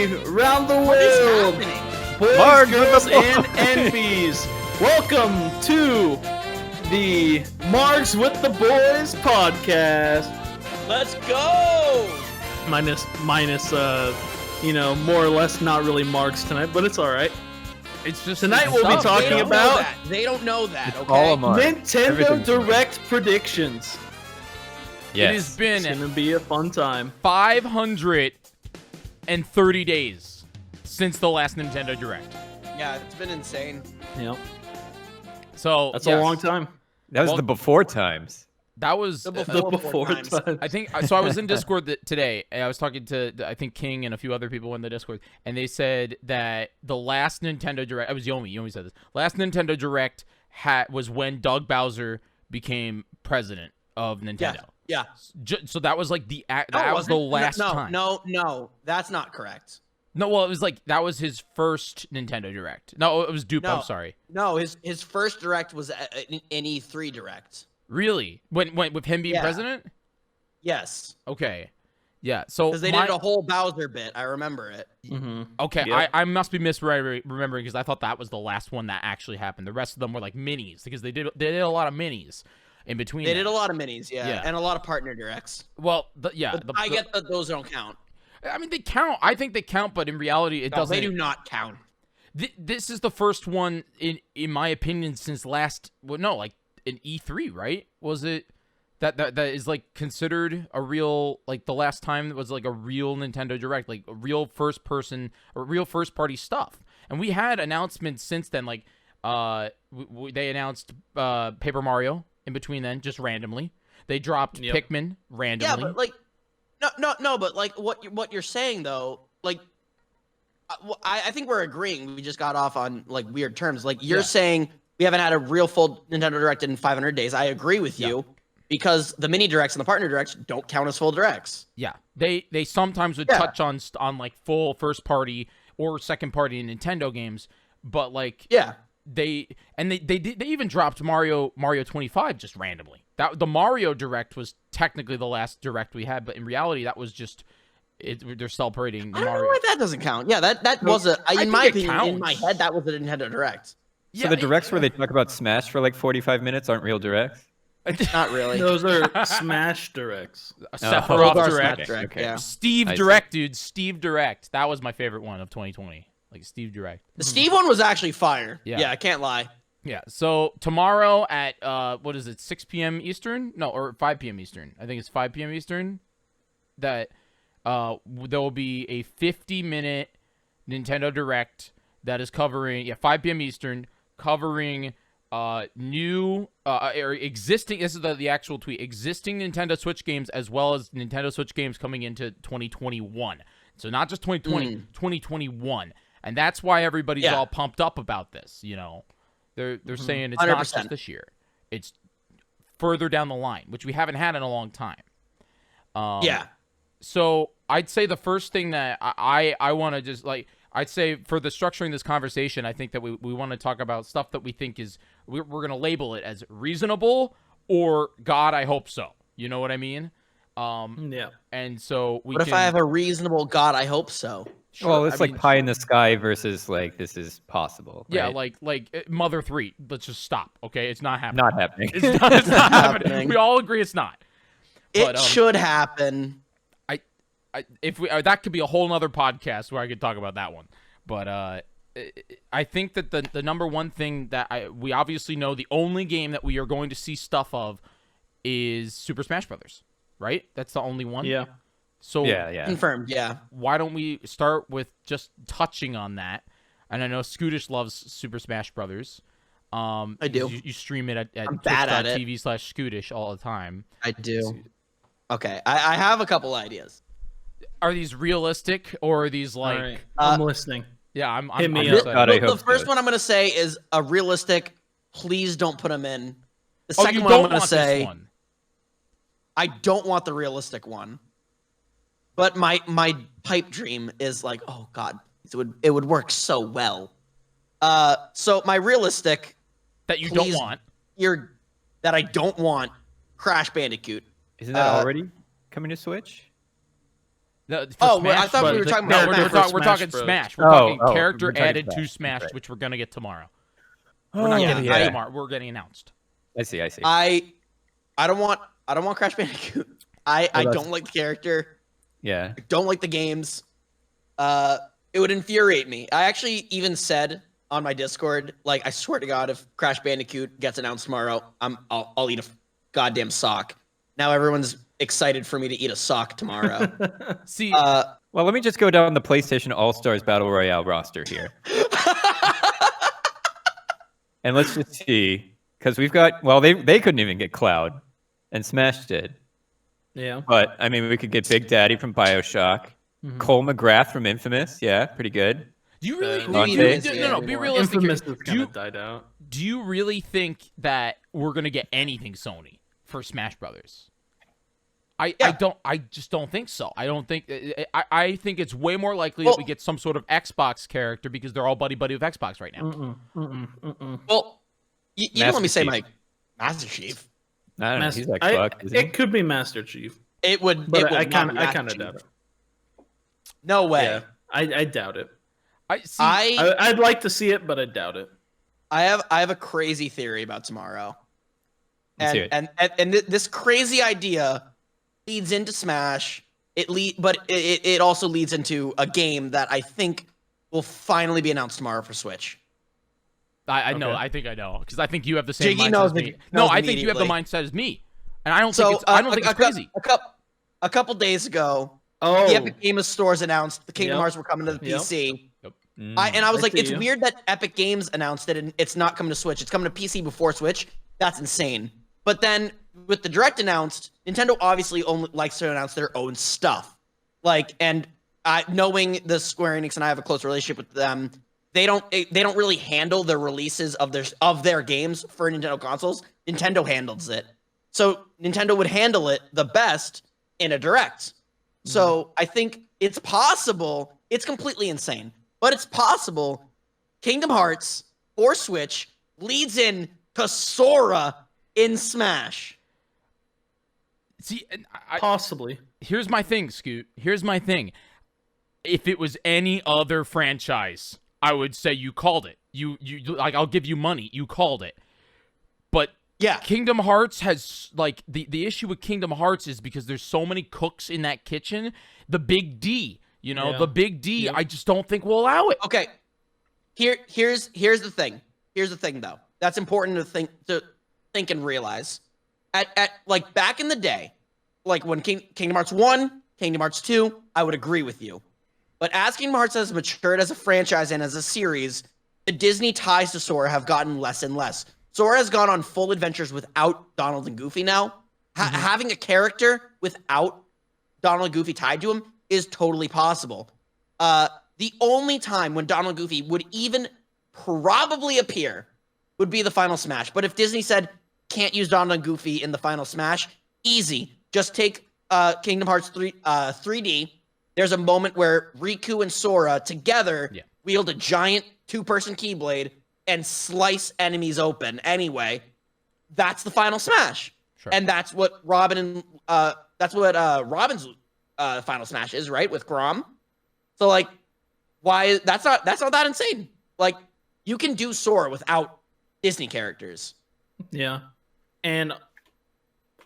everybody around the world, boys, Margs girls, and envies. Welcome to the Margs with the Boys podcast. Let's go! Minus, more or less not really Margs tonight, but it's all right. It's just Tonight we'll be talking about They don't know that, okay? all of Margs. Nintendo Direct predictions. Yes. It has been It's gonna be a fun time. 530 days since the last Nintendo Direct. Yeah, it's been insane. Yep, So that's yes, a long time. That was Well- the before times. That was The before times. time. I think so. I was in Discord today, and I was talking to I think King and a few other people in the Discord, and they said that the last Nintendo Direct. It was Yomi. Yomi said this. Last Nintendo Direct was when Doug Bowser became president of Nintendo. Yeah. So that was like that No, it was the wasn't. last time. No, that's not correct. No, well, it was like that was his first Nintendo Direct. No, it was Dupe. No. I'm sorry. No, his first direct was an E3 direct. Really? When with him being Yeah. president? Yes. Okay. Yeah. So Because they did a whole Bowser bit. I remember it. Mm-hmm. Okay, Yep. I must be remembering because I thought that was the last one that actually happened. The rest of them were like minis because they did a lot of minis in between. They them. did a lot of minis, yeah. Yeah. And a lot of partner directs. Well, But I get that those don't count. I mean, they count. I think they count, but in reality, it No, doesn't. they do not count. This is the first one in my opinion since last. Well, no, like an E3, right? Was it that is like considered a real like the last time it was like a real Nintendo Direct, like a real first party stuff. And we had announcements since then, like they announced Paper Mario in between then, just randomly. They dropped Pikmin randomly. Yeah, but like, no, but like what you're saying though, like, I think we're agreeing. We just got off on like weird terms. Like you're saying we haven't had a real full Nintendo Direct in 500 days. I agree with you because the mini directs and the partner directs don't count as full directs. Yeah, they sometimes would touch on like full first party or second party Nintendo games, but like they even dropped Mario 25 just randomly. That the Mario Direct was technically the last Direct we had, but in reality that was just they're celebrating I don't Mario. know why that doesn't count. Yeah, that was in my opinion, counts. in my head, that was a Nintendo Direct. So the directs where they talk about Smash for like 45 minutes aren't real directs? Not really. Those are Smash Directs. Sephiroth Those are Direct. Smash Direct, Okay. yeah. Steve I see. Direct, dude. Steve Direct. That was my favorite one of 2020. Like Steve Direct. The Steve one was actually fire. Yeah. Yeah, I can't lie. Yeah. So tomorrow at what is it? 6 p.m. Eastern? No, or 5 p.m. Eastern. I think it's 5 p.m. Eastern. That there will be a 50-minute Nintendo Direct that is covering 5 p.m. Eastern, covering new or existing. This is the actual tweet. Existing Nintendo Switch games as well as Nintendo Switch games coming into 2021. So not just 2020, 2021, and that's why everybody's all pumped up about this. You know, they're saying it's 100%. not just this year; it's further down the line, which we haven't had in a long time. So I'd say the first thing that I want to just like. I'd say for the structuring this conversation, I think that we want to talk about stuff that we think is we're going to label it as reasonable or God, I hope so. You know what I mean? And so What if I have a reasonable God? I hope so. Sure, Well, it's I like mean, pie in the sky versus like this is possible. yeah, right? like Mother 3. Let's just stop. Okay, it's not happening. Not happening. It's not happening. happening. We all agree it's not. It should happen. If we that could be a whole nother podcast where I could talk about that one. But I think that the number one thing that we obviously know the only game that we are going to see stuff of is Super Smash Brothers, right? That's the only one. Yeah. So yeah. Confirmed, yeah. why don't we start with just touching on that? And I know Scootish loves Super Smash Brothers. I do. You stream it at I'm bad at it. twitch.tv/Scootish all the time. I do. Okay, I have a couple ideas. Are these realistic or are these like? All right. I'm listening. Yeah, I'm Hit me I'm up. excited. God, I The hope first so. one I'm going to say is a realistic, please don't put them in. The Oh, second you one I'm don't going to want say, this one. I don't want the realistic one. But my pipe dream is like, oh God, it would work so well. So my realistic That you don't please, want. that I don't want, Crash Bandicoot. Isn't that already coming to Switch? For Oh, Smash, I thought we were but talking the about character Smash. for we're talking Bros. Smash. We're Oh, talking oh, character we're talking added to Smash. Smash, Okay. which we're gonna get tomorrow. Oh, We're not yeah, getting I- it tomorrow. We're getting announced. I see. I don't want Crash Bandicoot. I that's- don't like the character. Yeah. I don't like the games. It would infuriate me. I actually even said on my Discord, like, I swear to God, if Crash Bandicoot gets announced tomorrow, I'll eat a goddamn sock. Now everyone's excited for me to eat a sock tomorrow. See, Well, let me just go down the PlayStation All Stars Battle Royale roster here, and let's just see, because we've got. Well, they couldn't even get Cloud, and Smash did. Yeah. But I mean, we could get Big Daddy from BioShock, Cole McGrath from Infamous. Yeah, pretty good. do you really? Who do even you- is he no, be anymore? realistic. here. Infamous has kind of died out. Do you really think that we're gonna get anything Sony for Smash Brothers? I just don't think so. I don't think. I think it's way more likely that we get some sort of Xbox character because they're all buddy with Xbox right now. Well, you don't Master let me say Chief. my Master Chief. I don't know. He's like I- fuck. Isn't he? It could be Master Chief, It would. but it would I not kind be Master of Chief. doubt it. No way. Yeah, I doubt it. I see. I'd like to see it, but I doubt it. I have a crazy theory about tomorrow, Let's hear and it. this crazy idea leads into Smash. But it also leads into a game that I think will finally be announced tomorrow for Switch. I know. Okay. I think I know because I think you have the same Jyggy mindset knows as me. the- No, knows I think you have the immediately. mindset as me, and I don't think it's crazy. A couple days ago, Oh, the Epic Games stores announced the Kingdom Yep. Hearts were coming to the Yep. PC. Mm. I was I like, see it's you. weird that Epic Games announced it and it's not coming to Switch. It's coming to PC before Switch. That's insane. But then with the Direct announced, Nintendo obviously only likes to announce their own stuff. Like, and knowing the Square Enix and I have a close relationship with them, they don't really handle the releases of their games for Nintendo consoles. Nintendo handles it. So Nintendo would handle it the best in a Direct. So I think it's possible. It's completely insane, but it's possible Kingdom Hearts or Switch leads in to Sora in Smash. See, and possibly. here's my thing, Scoot. Here's my thing. If it was any other franchise, I would say you called it. You like I'll give you money. You called it. But Yeah. Kingdom Hearts has like the issue with Kingdom Hearts is because there's so many cooks in that kitchen. The big D, Yeah. the big D. Yep. I just don't think we'll allow it. Okay. Here's the thing. Here's the thing though. That's important to think and realize. At like back in the day, like when Kingdom Hearts 1, Kingdom Hearts 2, I would agree with you. But as Kingdom Hearts has matured as a franchise and as a series, the Disney ties to Sora have gotten less and less. Sora has gone on full adventures without Donald and Goofy now. Having a character without Donald and Goofy tied to him is totally possible. The only time when Donald and Goofy would even probably appear would be the final Smash. But if Disney said, can't use Donald and Goofy in the final Smash, easy. Just take Kingdom Hearts 3D. There's a moment where Riku and Sora together wield a giant two-person Keyblade and slice enemies open. Anyway, that's the final Smash. Sure. And that's what Robin's final Smash is, right? With Grom. So like, why that's not that insane. Like, you can do Sora without Disney characters. Yeah. And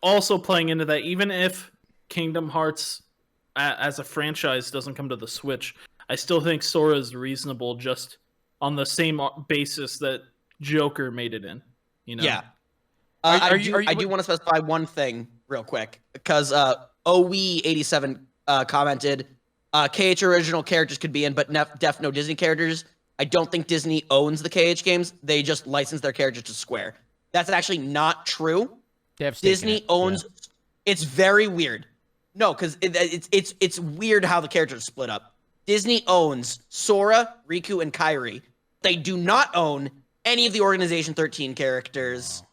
also playing into that, even if Kingdom Hearts as a franchise doesn't come to the Switch, I still think Sora is reasonable just on the same basis that Joker made it in. You know? Yeah. Are I you- do want to specify one thing real quick because OE87 commented, KH original characters could be in, but def no Disney characters. I don't think Disney owns the KH games. They just license their characters to Square. That's actually not true. They have stake in Disney it. owns. It's very weird. No, because it's weird how the characters are split up. Disney owns Sora, Riku, and Kairi. They do not own any of the Organization 13 characters.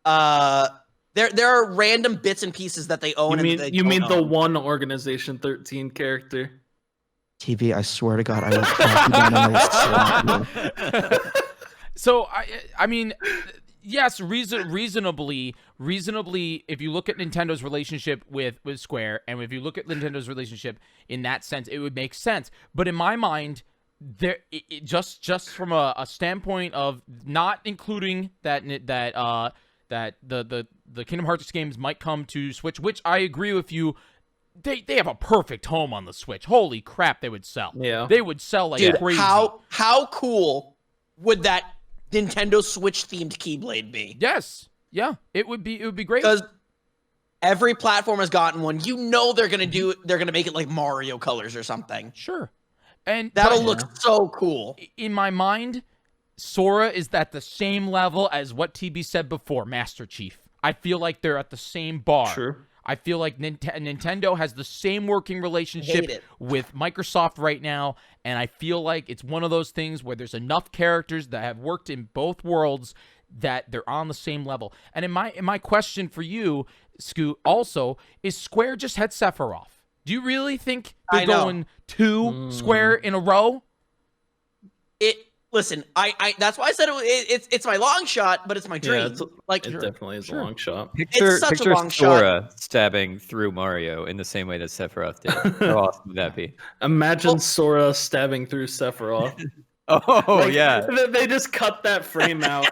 There are random bits and pieces that they own. You mean the one Organization 13 character? TV? I swear to God, I will track you down and I will slap you. So I mean, Yes, reasonably, if you look at Nintendo's relationship with Square, and if you look at Nintendo's relationship in that sense, it would make sense. But in my mind, just from a standpoint of not including that the Kingdom Hearts games might come to Switch, which I agree with you. They have a perfect home on the Switch. Holy crap, they would sell. Yeah. They would sell like Dude, crazy. how cool would that Nintendo Switch themed Keyblade be? Yes. Yeah. It would be great. Because every platform has gotten one. You know they're gonna make it like Mario colors or something. Sure. And That'll look so cool. In my mind, Sora is at the same level as what TB said before, Master Chief. I feel like they're at the same bar. True. I feel like Nintendo has the same working relationship with Microsoft right now, and I feel like it's one of those things where there's enough characters that have worked in both worlds that they're on the same level. And in my question for you, Scoot, also, is Square just had Sephiroth? Do you really think they're going 2 Square in a row? Listen, I that's why I said it's my long shot, but it's my dream. It definitely is a long shot. It's such a long Sora stabbing through Mario in the same way that Sephiroth did. How awesome would that be? Imagine Sora stabbing through Sephiroth. Oh, yeah. They just cut that frame out,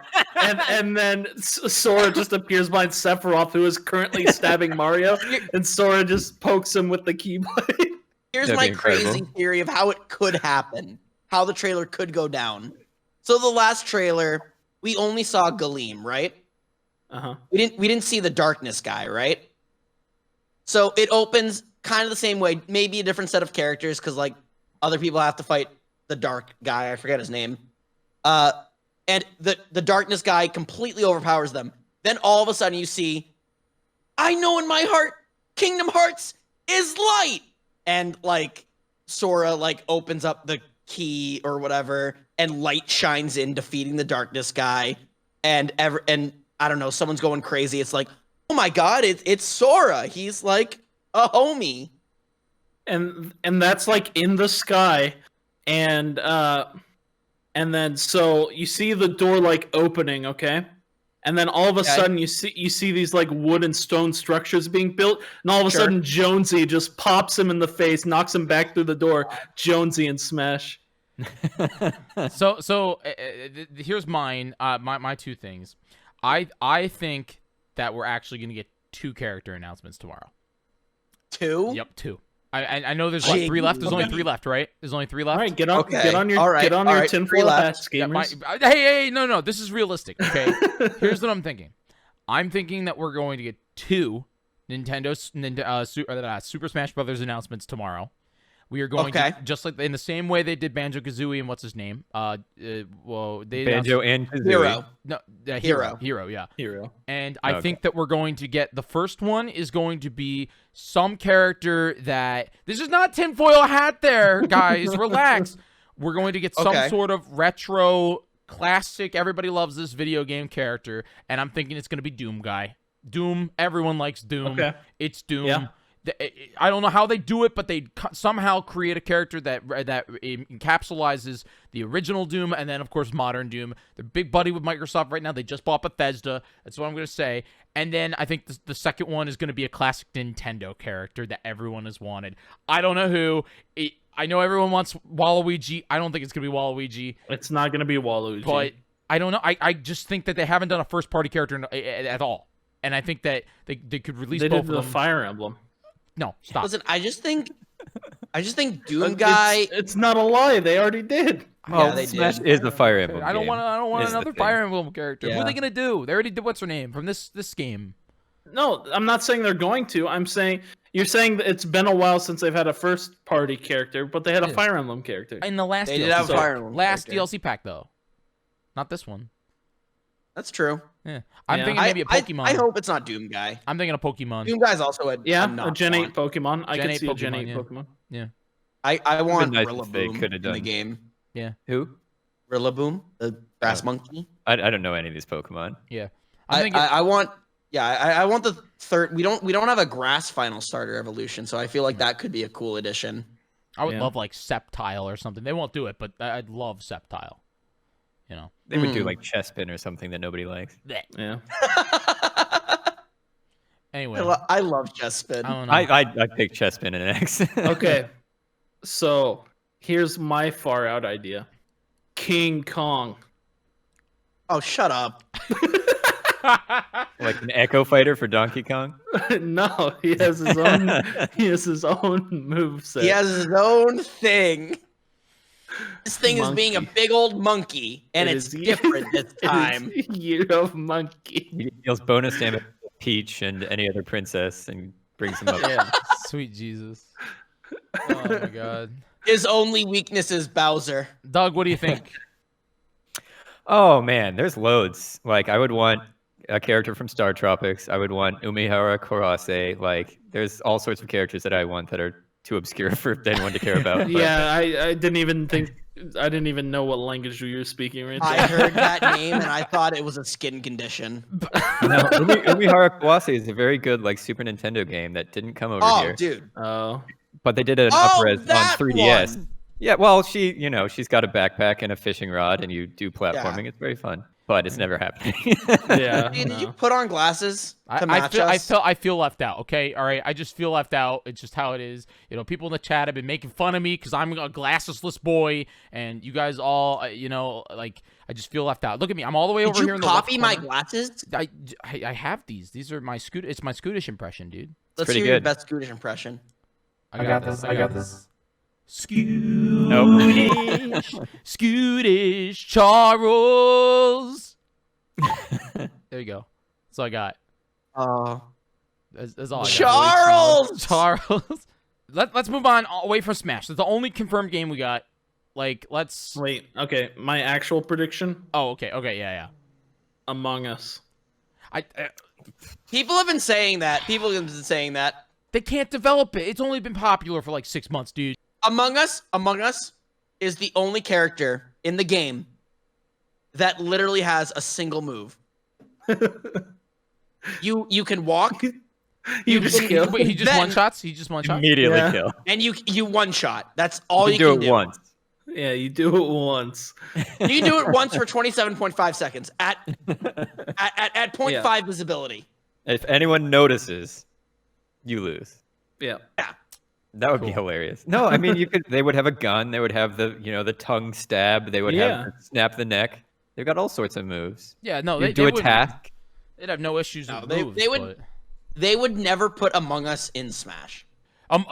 and then Sora just appears behind Sephiroth, who is currently stabbing Mario, and Sora just pokes him with the Keyblade. Here's my crazy theory of how it could happen, how the trailer could go down. So the last trailer, we only saw Galeem, right? Uh-huh. We didn't see the darkness guy, right? So it opens kind of the same way, maybe a different set of characters, because like other people have to fight the dark guy, I forget his name. And the darkness guy completely overpowers them. Then all of a sudden you see, I know in my heart, Kingdom Hearts is light. And like Sora like opens up the key or whatever, and light shines in, defeating the darkness guy. And I don't know, someone's going crazy. It's like, oh my god, it's Sora. He's like a homie. And that's like in the sky. And then so you see the door like opening, okay? And then all of a sudden you see these like wood and stone structures being built, and all of a sudden Jonesy just pops him in the face, knocks him back through the door. Jonesy and Smash. So here's mine. My 2 things. I think that we're actually going to get 2 character announcements tomorrow. 2? Yep, 2. I know there's like 3 left. There's only 3 left, right? There's only 3 left. All right, get on your tinfoil hats, gamers. Hey, no, this is realistic. Okay, here's what I'm thinking. I'm thinking that we're going to get 2 Super Smash Brothers announcements tomorrow. We are going to, just like in the same way they did Banjo-Kazooie and what's his name? They Banjo and Kazooie. Hero, yeah. Hero. And I think that we're going to get, the first one is going to be some character that, this is not tinfoil hat there, guys, relax. We're going to get some sort of retro, classic, everybody loves this video game character, and I'm thinking it's going to be Doom guy. Doom, everyone likes Doom. Okay. It's Doom. Yeah. I don't know how they do it, but they somehow create a character that encapsulates the original Doom and then, of course, modern Doom. They're big buddy with Microsoft right now. They just bought Bethesda. That's what I'm going to say. And then I think the second one is going to be a classic Nintendo character that everyone has wanted. I don't know who. I know everyone wants Waluigi. I don't think it's going to be Waluigi. It's not going to be Waluigi. But I don't know. I just think that they haven't done a first-party character at all. And I think that they could release both of them. They did the Fire Emblem. No, stop. Listen, I just think Doom guy. It's not a lie. They already did. Yeah, they Smash did. is the Fire Emblem. I don't want another Fire Emblem character. Yeah. What are they gonna do? They already did what's her name from this game. No, I'm not saying they're going to. I'm saying you're saying that it's been a while since they've had a first party character, but they had a Fire Emblem character. In the last They DLC. did have a Fire Emblem last character. DLC pack though, not this one. That's true. Yeah, I'm thinking maybe a Pokemon. I hope it's not Doom guy. I'm thinking a Pokemon. Doom guy's also a a Gen 8 Pokemon. I Gen could 8 see a Gen Pokemon, 8 yeah. Pokemon. Yeah. I want nice if they Rillaboom coulda in done. the game. Yeah. Who? Rillaboom, the grass monkey. I don't know any of these Pokemon. Yeah. I want the third. We don't have a grass final starter evolution, so I feel like that could be a cool addition. I would love like Sceptile or something. They won't do it, but I'd love Sceptile. You know. They would do like Chespin or something that nobody likes. Yeah. Anyway, I love Chespin. I don't know. I pick Chespin and X. Okay. So here's my far out idea. King Kong. Oh, shut up. Like an Echo Fighter for Donkey Kong. No, he has his own. He has his own moveset. He has his own thing. This thing is being a Monkey. big old monkey, and It it's is- different this time. It is Year of Monkey. He deals bonus damage to Peach and any other princess and brings them up. Yeah. Sweet Jesus. Oh my God. His only weakness is Bowser. Doug, what do you think? Oh man, there's loads. Like I would want a character from Star Tropics. I would want Umihara Kurase. Like there's all sorts of characters that I want that are too obscure for anyone to care about. But Yeah, I didn't even think. I didn't even know what language you were speaking right I there. heard that name, and I thought it was a skin condition. no, Umihara Kurase is a very good like Super Nintendo game that didn't come over Oh, here. dude. Oh. But they did an Oh, up-res on that 3DS. one. Yeah, well, she's got a backpack and a fishing rod, and you do platforming. It's very fun, but it's never happening. Yeah. Hey, did you no. put on glasses to I match feel, us? I feel left out. Okay, all right. I just feel left out. It's just how it is. You know, people in the chat have been making fun of me because I'm a glassesless boy, and you guys all, like I just feel left out. Look at me. I'm all the way Did over you here in the left copy my corner. glasses? I have these. These are my Scoot. It's my Scootish impression, dude. Let's pretty hear your good. best Scootish impression. I got this. Nope. Scootish Charles. There you go. That's all I got. That's all I got. Charles. Let's move on away from Smash. That's the only confirmed game we got. Like, let's. Wait. Okay. My actual prediction: Oh, okay. Okay. Yeah. Among Us. People have been saying that. They can't develop it. It's only been popular for like 6 months, dude. Among Us is the only character in the game that literally has a single move. You can walk You just kill. Wait, he just Then- one shots. He just one shots. Immediately Yeah. kill. and you one shot. That's all you do can it do. once. Yeah, you do it once. You do it once for 27.5 seconds at 0.5 visibility. If anyone notices, you lose. Yeah. That would be hilarious. No, I mean they would have a gun, they would have the tongue stab, they would have the snap the neck. They've got all sorts of moves. Yeah. No. You They do a would- task. They'd have no issues No, with they- moves. they would- but- They would never put Among Us in Smash.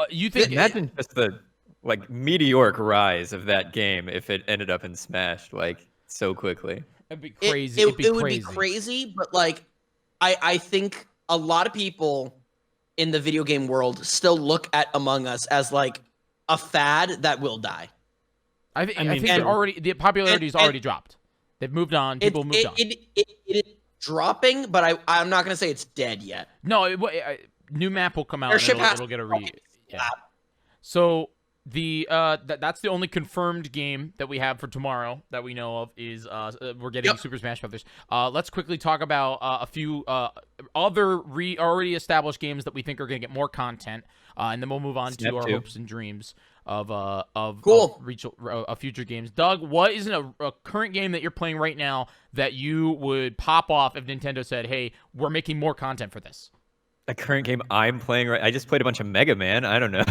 You think? Imagine just the like meteoric rise of that game if it ended up in Smash like so quickly. It'd be crazy. It It'd be would crazy. be crazy, but like I think a lot of people in the video game world still look at Among Us as like a fad that will die. I mean, think and- the popularity's and- already dropped. They've moved on. People moved on. It is dropping, but I'm not gonna say it's dead yet. No, new map will come out. Airship And has it'll get a to re. Yeah. So the that's the only confirmed game that we have for tomorrow that we know of is we're getting Super Smash Brothers. Let's quickly talk about a few other already established games that we think are going to get more content, and then we'll move on Snap to our 2. hopes and dreams of Cool. future games. Doug, what is a current game that you're playing right now that you would pop off if Nintendo said, "Hey, we're making more content for this"? A current game I'm playing I just played a bunch of Mega Man. I don't know.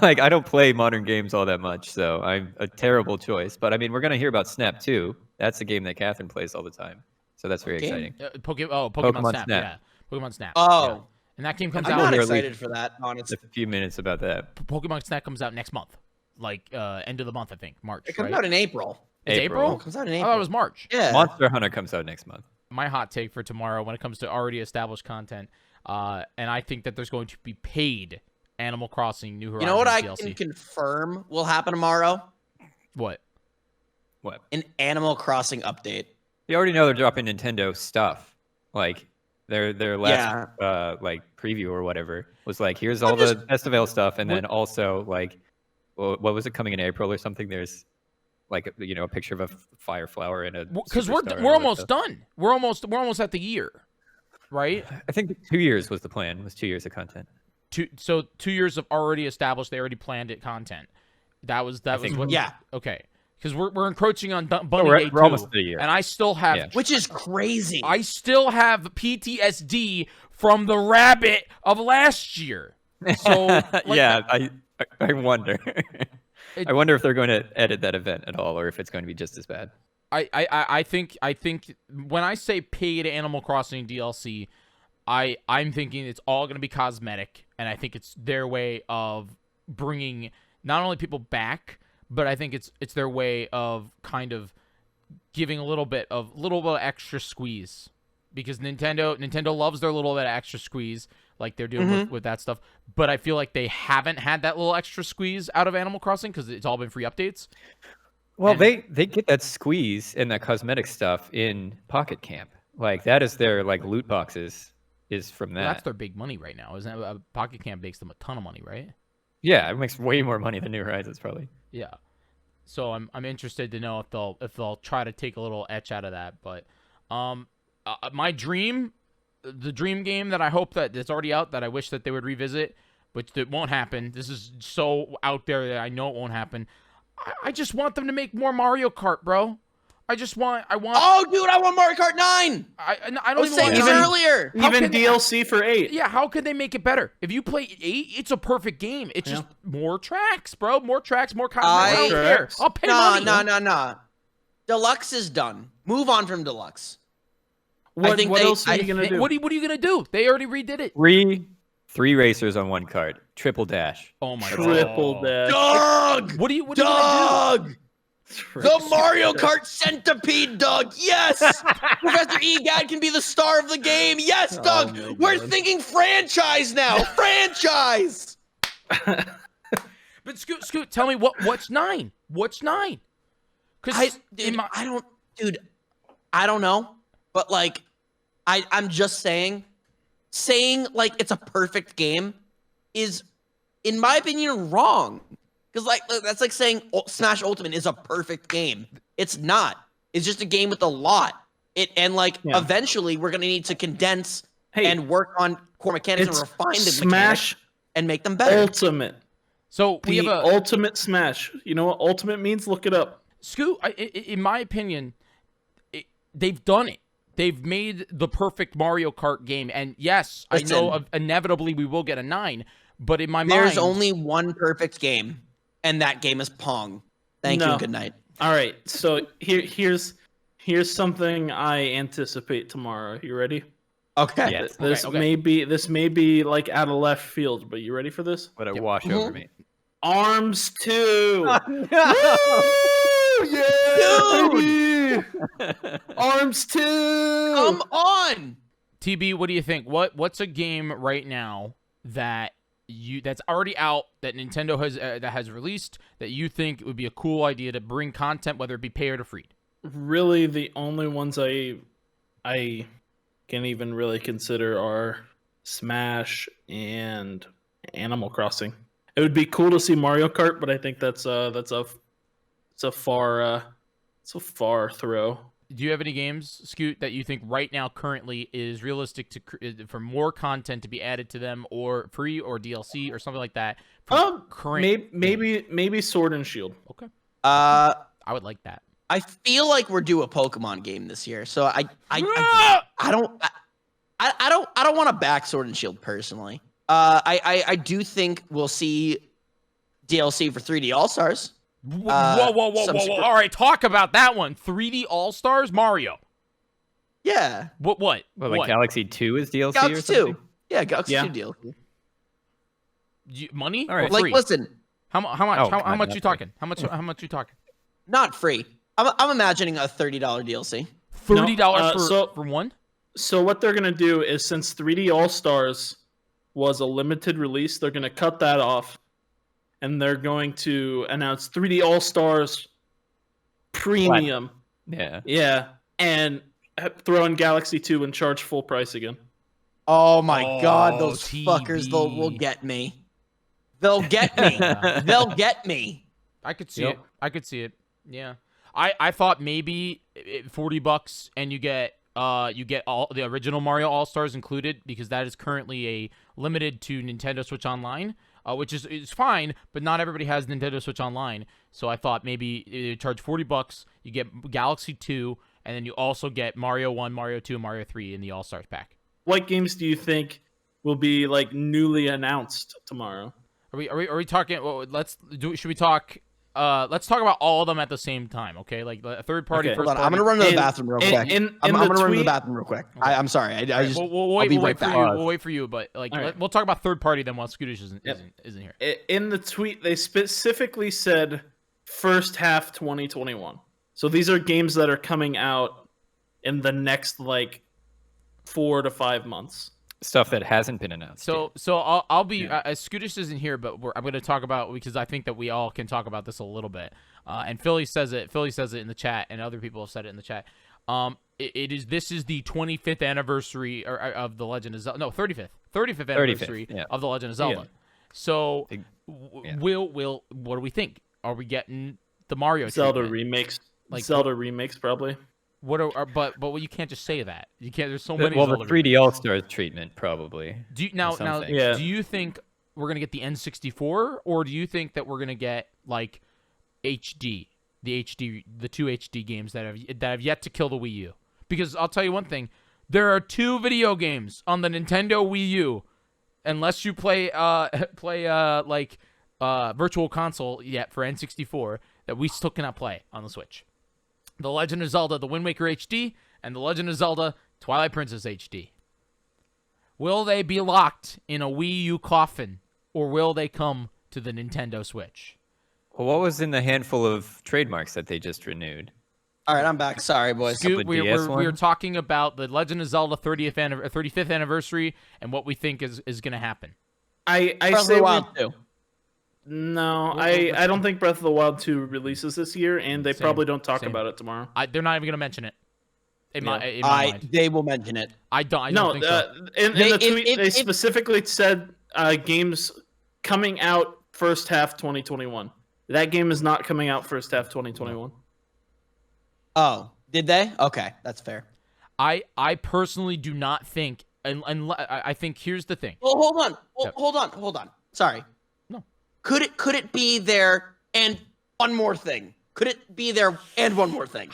Like I don't play modern games all that much, so I'm a terrible choice. But I mean, we're gonna hear about Snap 2. That's a game that Catherine plays all the time. So that's very Game? exciting. Pokemon Pokemon Snap. Snap. Yeah, Pokemon Snap. Oh. yeah. And that game comes I'm out. not here excited for that, honestly. Just a few minutes about that. Pokemon Snap comes out next month, like end of the month, I think, March. It comes right? out in April. It's April. It comes out in I April. thought it was March. Yeah. Monster Hunter comes out next month. My hot take for tomorrow, when it comes to already established content, and I think that there's going to be paid Animal Crossing New Horizons You know what I DLC. can confirm will happen tomorrow? What? What? An Animal Crossing update. You already know they're dropping Nintendo stuff. Like their last like preview or whatever was like, here's all the best available stuff, and then also like, what was it coming in April or something? There's like a picture of a fire flower in a Because superstar and we're all that almost stuff. done. We're almost at the year, right? I think 2 years was the plan. Was 2 years of content. 2 years of already established. They already planned it content. That was think- what. Yeah. Okay. because we're encroaching on Bunny we're Day 2, almost at a year. and I still have Which is crazy. I still have PTSD from the rabbit of last year. So like, yeah, I wonder. I wonder if they're going to edit that event at all, or if it's going to be just as bad. I think when I say paid Animal Crossing DLC, I'm thinking it's all going to be cosmetic, and I think it's their way of bringing not only people back, but I think it's their way of kind of giving a little bit of extra squeeze, because Nintendo loves their little bit of extra squeeze, like they're doing with that stuff. But I feel like they haven't had that little extra squeeze out of Animal Crossing because it's all been free updates. Well, they get that squeeze and that cosmetic stuff in Pocket Camp. Like that is their like loot boxes is from that. Well, that's their big money right now, isn't it? Pocket Camp makes them a ton of money, right? Yeah, it makes way more money than New Horizons probably. Yeah. So I'm interested to know if they'll try to take a little etch out of that. But my dream, the dream game that I hope that's already out that I wish that they would revisit, which that won't happen. This is so out there that I know it won't happen. I just want them to make more Mario Kart, bro. I want. Oh, dude, I want Mario Kart 9. I I was don't saying even this want earlier. Even DLC for 8. Yeah, how could they make it better? If you play 8, it's a perfect game. It's just more tracks, bro. More tracks, more content. I don't care. I'll pay money. Nah. Deluxe is done. Move on from Deluxe. What else are you going to do? What are you going to do? They already redid it. Three racers on one card. Triple dash. Oh my god. Triple dash. Doug! What are you gonna do? The Mario Kart centipede, Doug. Yes. Professor Egad can be the star of the game. Yes, Doug. We're thinking franchise now. Franchise. But Scoot, tell me what's 9? What's 9? Because I don't know. But like, I'm just saying like it's a perfect game is, in my opinion, wrong. Because like that's like saying Smash Ultimate is a perfect game. It's not. It's just a game with a lot. Eventually we're gonna need to condense and work on core mechanics and refine the Smash mechanics and make them better. Ultimate. So we have a Ultimate Smash. You know what Ultimate means? Look it up. Scoot, in my opinion, they've done it. They've made the perfect Mario Kart game, and yes, Listen, I know inevitably we will get a 9. But in my mind, there's only one perfect game, and that game is Pong. Thank you and good night. All right, so here's something I anticipate tomorrow. You ready? Okay. Yes. This may be like out of left field, but you ready for this? Let it wash over me. Arms 2. Dude! Arms 2. Come on. TB, what do you think? What's a game right now that's already out that Nintendo has released that you think it would be a cool idea to bring content, whether it be pay or to free? Really, the only ones I can even really consider are Smash and Animal Crossing. It would be cool to see Mario Kart, but I think that's a far throw. Do you have any games, Scoot, that you think right now currently is realistic for more content to be added to them, or free or DLC or something like that? Maybe Sword and Shield. Okay. I would like that. I feel like we're due a Pokemon game this year, so I don't want to back Sword and Shield personally. I do think we'll see DLC for 3D All Stars. Whoa! All right, talk about that one. 3D All Stars Mario. Yeah. What? Well, like Galaxy 2 is DLC Galaxy or something? 2. Yeah, Galaxy 2 DLC. Money? All right. Like, listen. How much? How much you talking? How much you talking? Not free. I'm imagining a $30 DLC. $30 for one? So what they're gonna do is, since 3D All Stars was a limited release, they're gonna cut that off, and they're going to announce 3D All Stars Premium. Yeah, and throw in Galaxy 2 and charge full price again. Oh my God, those TB. fuckers will get me. They'll get me. They'll get me. I could see it. I could see it. Yeah. I thought maybe $40 and you get you get all the original Mario All-Stars included because that is currently a limited to Nintendo Switch Online, which is fine, but not everybody has Nintendo Switch Online. So I thought maybe you charge $40, you get Galaxy 2, and then you also get Mario 1, Mario 2, and Mario 3 in the All-Stars pack. What games do you think will be like newly announced tomorrow? Are we talking? Well, should we talk? Let's talk about all of them at the same time, okay? Like a third party. Okay. First Hold on, party. I'm gonna run to the bathroom real quick. I'm gonna run to the bathroom real quick. I'm sorry. I just. We'll I'll be wait right for back. you. We'll wait for you, but like All right. we'll talk about third party then while Scootish isn't here. In the tweet, they specifically said first half 2021. So these are games that are coming out in the next like 4 to 5 months. Stuff that hasn't been announced. So I'll be Scootish isn't here, but I'm going to talk about because I think that we all can talk about this a little bit. And Philly says it in the chat, and other people have said it in the chat. This is the 25th anniversary of the Legend of Zelda. No, 35th anniversary of the Legend of Zelda. Yeah. So what do we think? Are we getting the Mario Zelda treatment? remakes? Like Zelda remakes probably. But you can't just say that. You can't. There's so many. Well, Zelda the 3D All-Stars treatment probably. Do you, now Yeah. do you think we're gonna get the N64, or do you think that we're gonna get like HD, the two HD games that have yet to kill the Wii U? Because I'll tell you one thing, there are 2 video games on the Nintendo Wii U, unless you play Virtual Console yet for N64, that we still cannot play on the Switch. The Legend of Zelda: The Wind Waker HD and The Legend of Zelda: Twilight Princess HD. Will they be locked in a Wii U coffin, or will they come to the Nintendo Switch? Well, what was in the handful of trademarks that they just renewed? All right, I'm back. Sorry, boys. Scoot, the DS we're one? talking about the Legend of Zelda 35th anniversary and what we think is going to happen. I Breath of say the Wild we, 2. No, I don't think Breath of the Wild 2 releases this year, and they Same, probably don't talk same. about it tomorrow. They're not even going to mention it. In my mind. They will mention it. I don't No, think so. in They- the tweet, if- they specifically said games coming out first half 2021. That game is not coming out first half 2021. Oh, did they? Okay, that's fair. I personally do not think, and I think here's the thing. Well, hold on. Yep. Hold on. Sorry. No. Could it be there and one more thing? Could it be there and one more thing?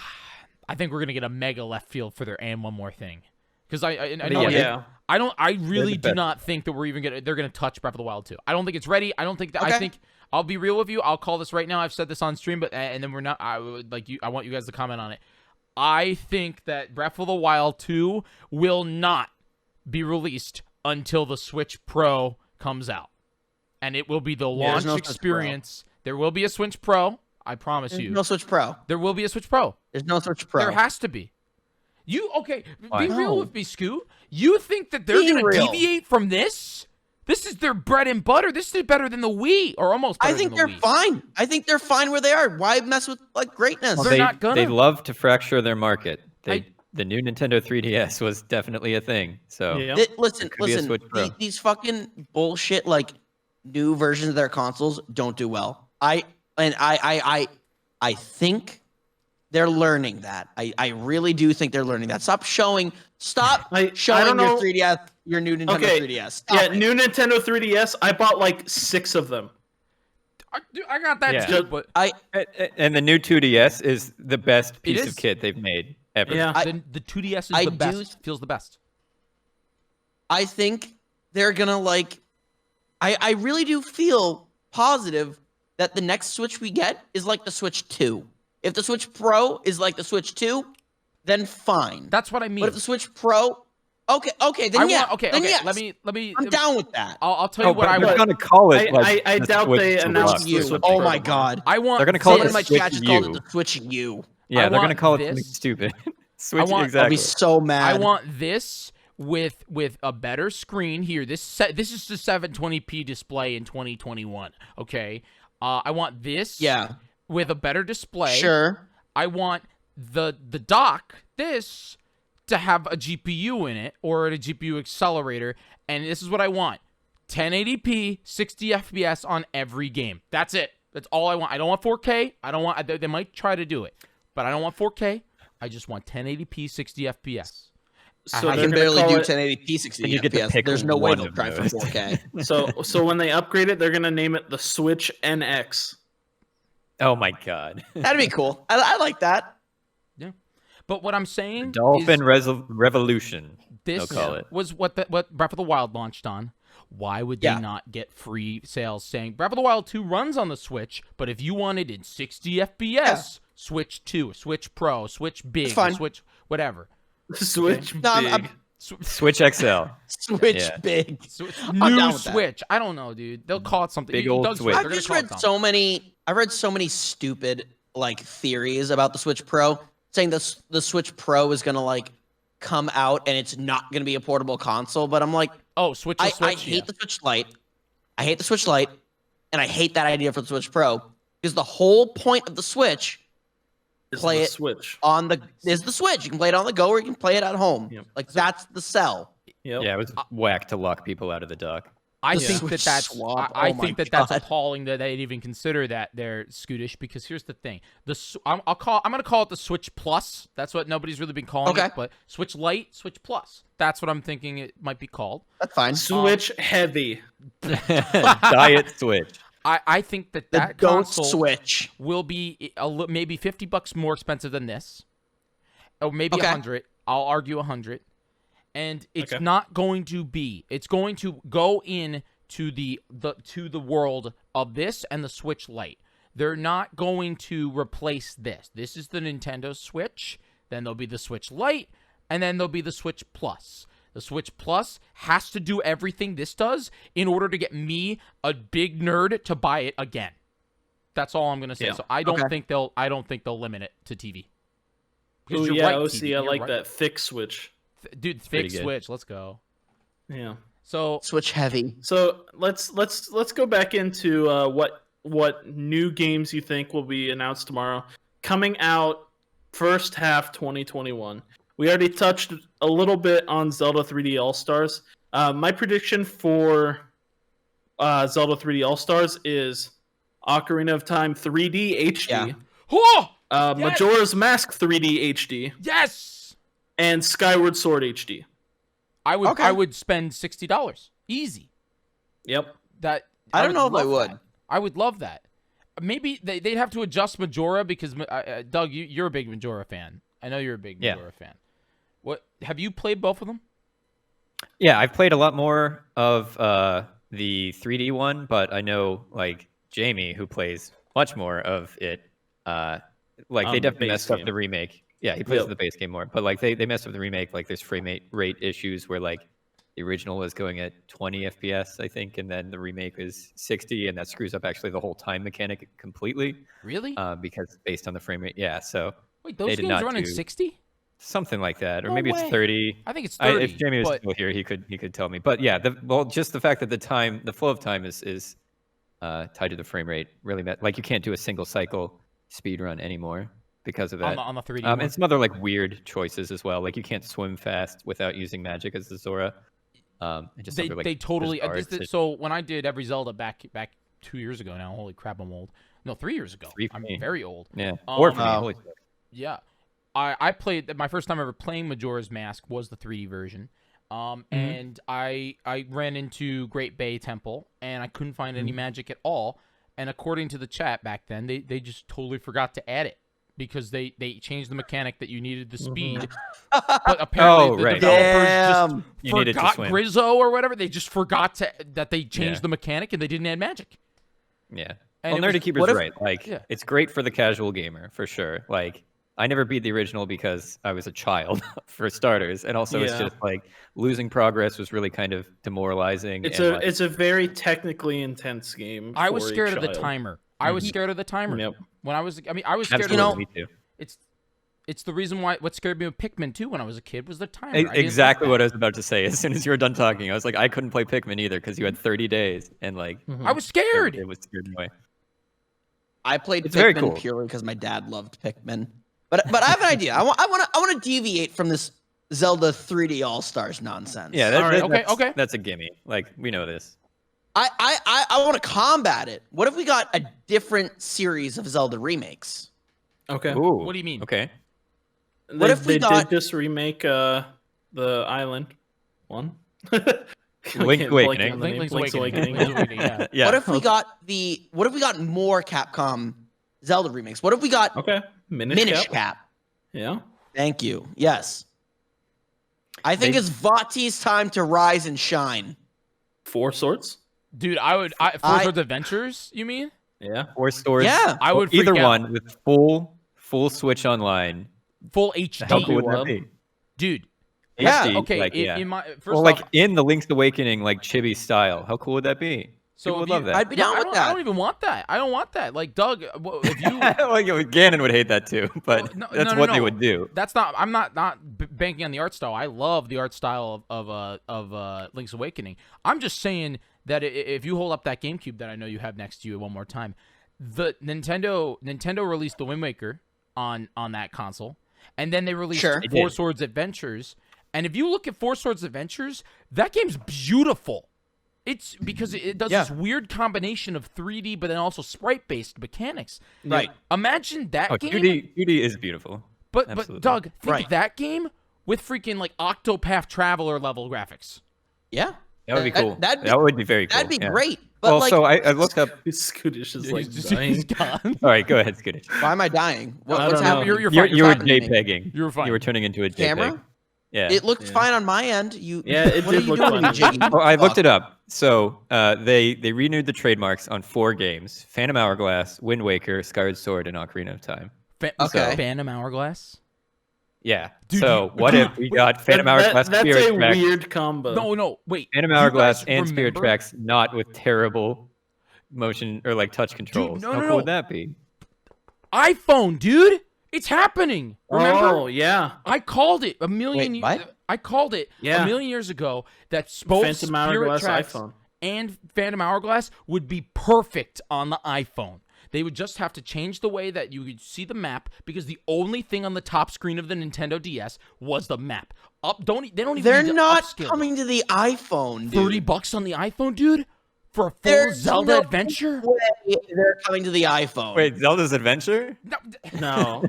I think we're gonna get a mega left field for their and one more thing, because I But know yeah. I really do best. not think that they're gonna touch Breath of the Wild 2. I don't think it's ready. I don't think that. I Okay. think I'll be real with you. I'll call this right now. I've said this on stream, but and then we're not. I want you guys to comment on it. I think that Breath of the Wild 2 will not be released until the Switch Pro comes out, and it will be the launch there's no Switch Pro. experience. There will be a Switch Pro. I promise There's you. no Switch Pro. There will be a Switch Pro. There's no Switch Pro. There has to be. You okay? Why? Be real No. with me, Scoot. You think that they're Be gonna real. deviate from this? This is their bread and butter. This is better than the Wii, or almost better I think than they're the Wii. fine. I think they're fine where they are. Why mess with like greatness? They're they, not gonna. They love to fracture their market. I- The new Nintendo 3DS was definitely a thing. So Yeah. Listen, could be a Switch Pro. these fucking bullshit like new versions of their consoles don't do well. I think they're learning that. I really do think they're learning that. Stop showing I showing don't your know. 3DS, your new Nintendo Okay, 3DS. Stop Yeah, it. new Nintendo 3DS. I bought like 6 of them. I got that Yeah. too, but and the new 2DS is the best piece is. of kit they've made ever. Yeah. the 2DS is I the do- best. Feels the best. I think they're gonna like. I really do feel positive that the next Switch we get is like the Switch 2. If the Switch Pro is like the Switch 2, then fine. That's what I mean. But if the Switch Pro, okay, then yeah, okay. then yes. Let me. I'm down with that. I'll tell you what I they're want. gonna call it. Like, I the doubt Switch they Deluxe. announced You. the Switch Oh Pro my tomorrow. god. I want. They're gonna call Someone it in my Switch chat just called U. it the Switch U. Yeah, I they're gonna want call it this. something stupid. Switch want- I'll exactly. be so mad. I want this with a better screen here. This is the 720p display in 2021. Okay. I want this. Yeah, With a better display. sure. I want the dock, this, to have a GPU in it or a GPU accelerator, and this is what I want: 1080p, 60 FPS on every game. That's it. That's all I want. I don't want 4K. I don't want. They might try to do it, but I don't want 4K. I just want 1080p, 60 FPS. So I they're can gonna barely call do it- 1080p 60 And you get to FPS. pick There's no way one they'll of try for those. 4K. So when they upgrade it, they're gonna name it the Switch NX. Oh my god. That'd be cool. I like that. But what I'm saying Dolphin is Revolution. this they'll call it. was what Breath of the Wild launched on. Why would they Yeah. not get free sales saying Breath of the Wild 2 runs on the Switch, but if you want it in 60 FPS, Switch 2, Switch Pro, Switch Big, fine. Switch whatever. Switch No, big. I'm- Switch XL. Switch Yeah. big. New down with that. Switch. I don't know, dude. They'll call it something. Big old Doug's Switch. right. I've They're gonna just call it read something. so many. I've read so many stupid like theories about the Switch Pro, saying the Switch Pro is gonna like come out and it's not gonna be a portable console. But I'm like, Oh, Switch. I Switch, hate the Switch Lite. I hate the Switch Lite, and I hate that idea for the Switch Pro because the whole point of the Switch Is play the it Switch. on the is the Switch. You can play it on the go or you can play it at home. Yep. Like that's the sell. Yep. Yeah, it was whack to lock people out of the dock. I The think that Switch that's swap. I Oh my think that that's God. appalling that they'd even consider that they're scootish because here's the thing. I'm going to call it the Switch Plus. That's what nobody's really been calling Okay. it, but Switch Lite, Switch Plus. That's what I'm thinking it might be called. That's fine. Switch heavy. Diet Switch. I think that The that don't console switch. will be maybe $50 more expensive than this. Or maybe Okay. 100. I'll argue 100. And it's Okay. not going to be. It's going to go in to the world of this and the Switch Lite. They're not going to replace this. This is the Nintendo Switch. Then there'll be the Switch Lite, and then there'll be the Switch Plus. The Switch Plus has to do everything this does in order to get me, a big nerd, to buy it again. That's all I'm gonna say. Yeah. So I don't Okay. think they'll limit it to TV. Because Oh you're yeah, right, OC. TV, I you're like right. that thick Switch. Dude, Pretty fix good. Switch. Let's go. Yeah. So Switch heavy. So let's go back into what new games you think will be announced tomorrow, coming out first half 2021. We already touched a little bit on Zelda 3D All Stars. My prediction for Zelda 3D All Stars is Ocarina of Time 3D HD, Yeah. oh, yes! Majora's Mask 3D HD, yes, and Skyward Sword HD. I would Okay. I would spend $60 easy. Yep. That I don't know if I love would. that. I would love that. Maybe they'd have to adjust Majora because Doug, you're a big Majora fan. I know you're a big Yeah. Majora fan. What have you played both of them? Yeah, I've played a lot more of the 3D one, but I know like Jamie, who plays much more of it, like they The definitely base messed up game. the remake. Yeah, he plays Yep. the base game more, but like they messed up the remake. Like there's frame rate issues where like the original was going at 20 FPS, I think, and then the remake is 60, and that screws up actually the whole time mechanic completely Really? because based on the frame rate. Yeah, so Wait, they those did games not run in do- 60? something like that, or No maybe way. it's 30. I think it's 30. If Jamie was but still here, he could tell me. But yeah, just the fact that the flow of time is tied to the frame rate really like you can't do a single cycle speed run anymore because of that. on the 3D And one. some other like weird choices as well. Like you can't swim fast without using magic as the Zora. And just they other, like, they totally bizarre so when I did every Zelda back 2 years ago now, holy crap, I'm old. No, 3 years ago. Three for I'm me. very old. yeah, or for me, Wow. holy fuck. Yeah. I played my first time ever playing Majora's Mask was the 3D version. And I ran into Great Bay Temple and I couldn't find any magic at all. And according to the chat back then, they just totally forgot to add it because they changed the mechanic that you needed the speed. But apparently Oh, the right. developers Damn. just You needed to forgot swim. Grizzo or whatever. They just forgot that they changed Yeah. the mechanic and they didn't add magic. Yeah. And Well, it was- Nerdy Keeper's what if- right. Like, Yeah. it's great for the casual gamer for sure. Like, I never beat the original because I was a child, for starters, and also it's Yeah. just like losing progress was really kind of demoralizing. It's and, a like, it's a very technically intense game. I was for a scared of the child. timer. I was scared of the timer. Yep. When I was scared absolutely, of me too. it's the reason why what scared me with Pikmin 2 when I was a kid was the timer. I didn't like Exactly that. what I was about to say. As soon as you were done talking, I was like, I couldn't play Pikmin either because you had 30 days, and like I was scared. it was scared away. I played It's very Pikmin cool. purely because my dad loved Pikmin. But I have an idea. I want to deviate from this Zelda 3D All Stars nonsense. Yeah, All right, okay. That's a gimme. Like we know this. I want to combat it. What if we got a different series of Zelda remakes? Okay. Ooh. What do you mean? Okay. What if we they got- did just remake the island one. Link's Awakening. Link's Link's Awakening. Awakening. Link's Awakening, yeah. Yeah. What if we got more Capcom Zelda remakes? What if we got Okay. Minish Cap? Yeah. Thank you. Yes. I think it's Vati's time to rise and shine. 4 Swords. Dude, Four Swords Adventures, you mean? Yeah. 4 stores. Yeah. I would either freak out. one with full Switch Online. Full How HD. cool would that be? Dude. Yeah, HD, Okay, like, in my first well, off, like in the Link's Awakening, like chibi style. How cool would that be? so People would if you- love that. I'd be down with I that. don't even want that. I don't want that. Like Doug, if you Like, Ganon would hate that too, but No, that's no, what they no. would do. That's not. I'm not banking on the art style. I love the art style of Link's Awakening. I'm just saying that if you hold up that GameCube that I know you have next to you one more time, the Nintendo released the Wind Waker on that console, and then they released Sure. They Four did. Swords Adventures. And if you look at Four Swords Adventures, that game's beautiful. It's because it does this weird combination of 3D, but then also sprite-based mechanics. Right. Imagine that Oh, game. 2D is beautiful. But Absolutely. Doug, think Right. of that game with freaking like Octopath Traveler level graphics. Yeah. That would be cool. That'd be- That would be very cool. That'd be yeah. great. But Also, like, I looked up. Scootish is like He's dying. gone. All right, go ahead, Skittish. why am I dying? I What's don't know. happening? You're fine. You were fine. JPEGing. You were fine. You were turning into a JPEG. Camera? Yeah. It looked Yeah. fine on my end. You. Yeah, it what did are you look doing, fine. Jyggy? Oh, I looked it up. So they renewed the trademarks on 4 games: Phantom Hourglass, Wind Waker, Skyward Sword, and Ocarina of Time. Okay. Phantom Hourglass. Yeah. Dude, so what dude, if we got Phantom Hourglass, That's Spirit a Tracks, weird combo. No, wait. Phantom Do you Hourglass, guys and Spirit remember- Tracks, not with terrible motion or like touch controls? no, How no, cool would no. that be? iPhone, dude. It's happening. Remember? Oh yeah. I called it a million. Wait, what? I called it Yeah. a million years ago that both Phantom Spirit Hourglass Tracks iPhone. and Phantom Hourglass would be perfect on the iPhone. They would just have to change the way that you could see the map because the only thing on the top screen of the Nintendo DS was the map. They don't even They're need to not upscale. coming to the iPhone, dude. $30 on the iphone, dude, for a full There's Zelda no adventure. way they're coming to the iPhone. Wait, Zelda's Adventure? No, No.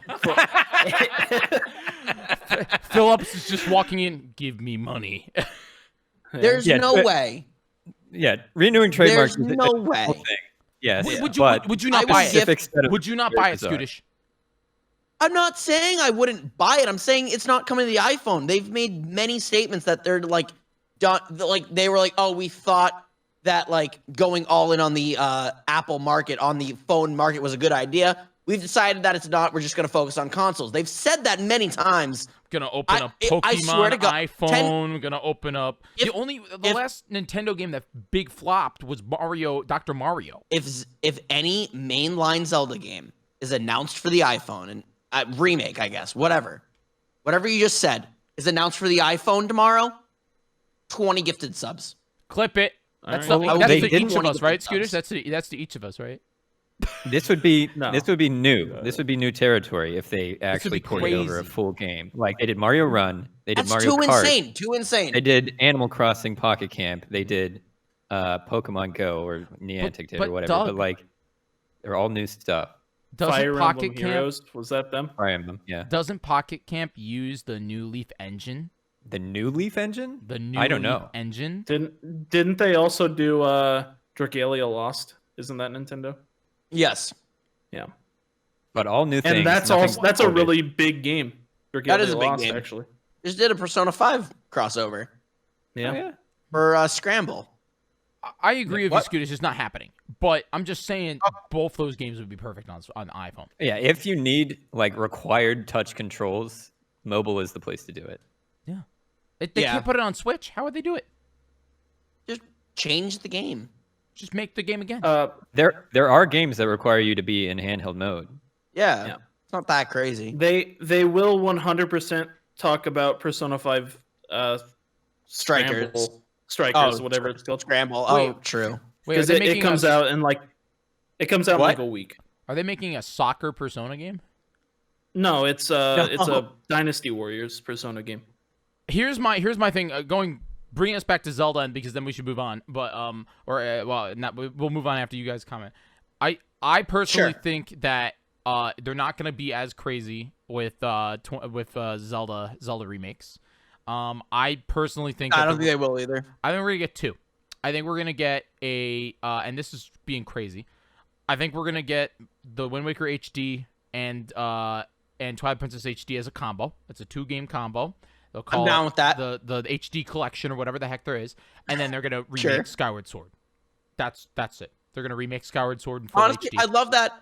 Phillips is just walking in. Give me money. There's Yeah, no but- way. Yeah, renewing trademarks. There's is a no cool way. thing. Yes, Would but you not I buy would it? give- specific set of Would you not buy it, features are- Scootish? I'm not saying I wouldn't buy it. I'm saying it's not coming to the iPhone. They've made many statements that they're like done. Like they were like, oh, we thought that like going all in on the Apple market, on the phone market was a good idea. We've decided that it's not. We're just going to focus on consoles. They've said that many times. Gonna open up I Pokemon swear to God, iPhone. Gonna open up If- the last Nintendo game that big flopped was Dr. Mario. If any mainline Zelda game is announced for the iPhone and remake, I guess, whatever you just said is announced for the iPhone tomorrow, 20 gifted subs. Clip it. All That's right. the, Well, that's they to didn't each of want to us, get right, the Scootish? subs. That's to each of us, right? This would be No. this would be new. This would be new territory if they actually be ported over a crazy. full game. Like they did Mario Run, they did That's Mario too Kart, insane. Too insane. they did Animal Crossing Pocket Camp, they did Pokemon Go or Niantic did but or whatever. Doug- But like they're all new stuff. Doesn't Fire Pocket Emblem Camp Heroes, was that them? Fire Emblem, yeah. doesn't Pocket Camp use the New Leaf engine? The new Leaf engine? The New I don't Leaf know. engine. Didn't they also do Dragalia Lost? Isn't that Nintendo? Yes. Yeah. But all new things. And that's nothing also that's a ported. really big game. Dragalia That is a big Lost, game. actually. Just did a Persona 5 crossover Yeah. Oh, yeah. for Scramble. I agree with you, What? Scootish. It's just not happening. But I'm just saying both those games would be perfect on iPhone. Yeah, if you need like required touch controls, mobile is the place to do it. Yeah. They Yeah. can't put it on Switch. How would they do it? Just change the game. Just make the game again. There are games that require you to be in handheld mode. Yeah. Yeah. It's not that crazy. They will 100% talk about Persona 5 Strikers. Strikers, whatever it's called. Scramble. Wait. Oh, true. Wait, are Because they it making comes out in like What? a week. Are they making a soccer Persona game? No, it's a Dynasty Warriors Persona game. Here's my thing. Bring us back to Zelda, and because then we should move on. But we'll move on after you guys comment. I personally Sure. think that they're not gonna be as crazy with Zelda remakes. I personally think I don't think they will either. I think we're gonna get 2. I think we're gonna get a and this is being crazy. I think we're gonna get the Wind Waker HD and Twilight Princess HD as a combo. It's a 2-game combo. They'll call I'm down with that. the HD collection or whatever the heck there is, and then they're gonna remake Sure. Skyward Sword. That's it. They're gonna remake Skyward Sword in full Honestly, HD. I love that.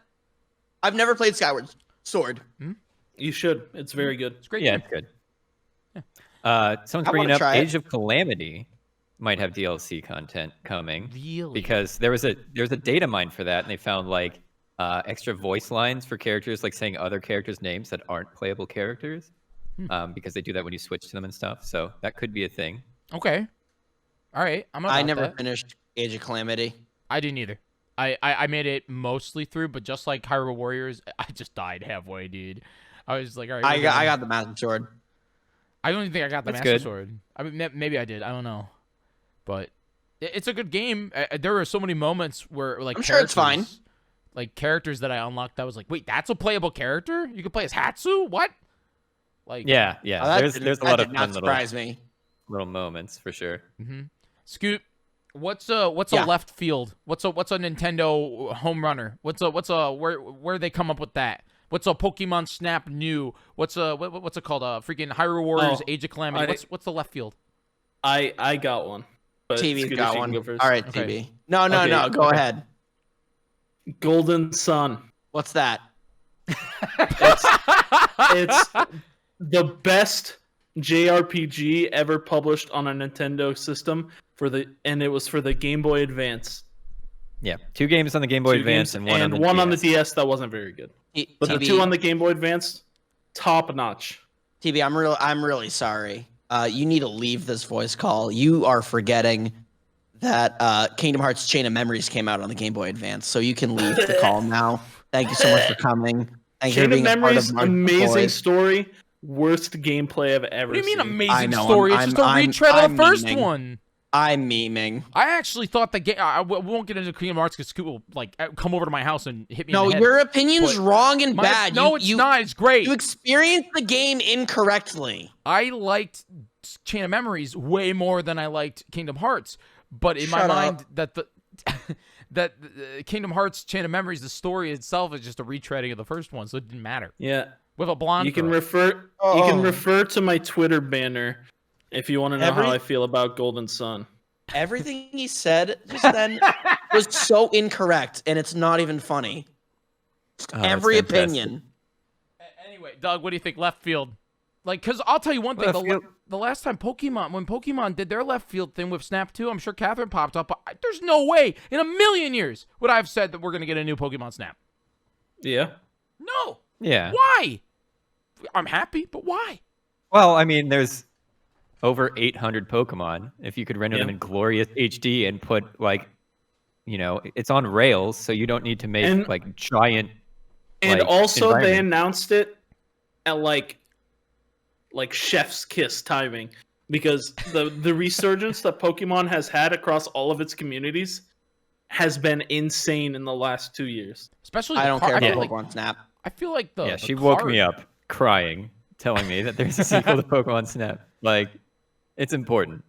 I've never played Skyward Sword. You should. It's very good. It's a great. Yeah, game. it's good. Someone's I bringing wanna up try it. Age of Calamity might have DLC content coming Really? because there was a data mine for that, and they found like extra voice lines for characters, like saying other characters' names that aren't playable characters, because they do that when you switch to them and stuff. So that could be a thing. Okay. All right. I'm. I about never that. finished Age of Calamity. I didn't either. I made it mostly through, but just like Hyrule Warriors, I just died halfway, dude. I was like, all right. I got the Master Sword. I don't even think I got the That's Master good. Sword. I mean, maybe I did. I don't know, but it's a good game. There were so many moments where like I'm sure it's fine. Like characters that I unlocked, I was like, wait, that's a playable character? You can play as Hatsu? What? Like Yeah. Oh, that there's didn't- a lot that of did fun not surprise me. little moments for sure. Scoot. What's a Yeah. left field? What's a Nintendo home runner? Where they come up with that? What's a Pokemon Snap new? What's it called? Freaking Hyrule Warriors Age of Calamity. What's the left field? I got one. But TV's Scooter, got you one. can go first. All right, Okay. TV. No, Okay, go ahead. Golden Sun. What's that? It's the best JRPG ever published on a Nintendo system and it was for the Game Boy Advance. Yeah, 2 games on the Game Boy 2 Advance games, and one on on the the DS. DS that wasn't very good. But the TV, 2 on the Game Boy Advance, top notch. TV, I'm really sorry. You need to leave this voice call. You are forgetting that Kingdom Hearts Chain of Memories came out on the Game Boy Advance, so you can leave the call now. Thank you so much for coming. Thank you for Chain of being a part Memories, of Margs amazing Boys. story, worst gameplay I've ever What do you mean seen. I amazing know, story? It's just a I'm retread of the first memeing. one. I'm memeing. I actually thought the game. We won't get into Kingdom Hearts because Scoot will like come over to my house and hit me. No, in the head. your opinion's But wrong and My- bad. No, it's not. It's great. You experienced the game incorrectly. I liked Chain of Memories way more than I liked Kingdom Hearts. But in my Shut mind, that the Kingdom Hearts Chain of Memories, the story itself is just a retreading of the first one, so it didn't matter. Yeah, With a blonde, you can girl. refer to my Twitter banner if you want to know how I feel about Golden Sun. Everything he said just then was so incorrect, and it's not even funny. Oh, that's Every fantastic. opinion. Anyway, Doug, what do you think? Left field, like, because I'll tell you one thing. Left field. The last time when Pokemon did their left field thing with Snap 2, I'm sure Catherine popped up. There's no way in a million years would I have said that we're gonna get a new Pokemon Snap. Yeah. No. Yeah. Why? I'm happy, but why? Well, I mean, there's over 800 Pokemon. If you could render them Yeah. in glorious HD and put like, it's on rails, so you don't need to make And- like giant. And like, also they environment. announced it at like chef's kiss timing because the resurgence that Pokemon has had across all of its communities has been insane in the last 2 years. Especially I don't care I about feel like, Pokemon Snap. I feel like the Yeah, the she woke card- me up crying, telling me that there's a sequel to Pokemon Snap. Like, it's important.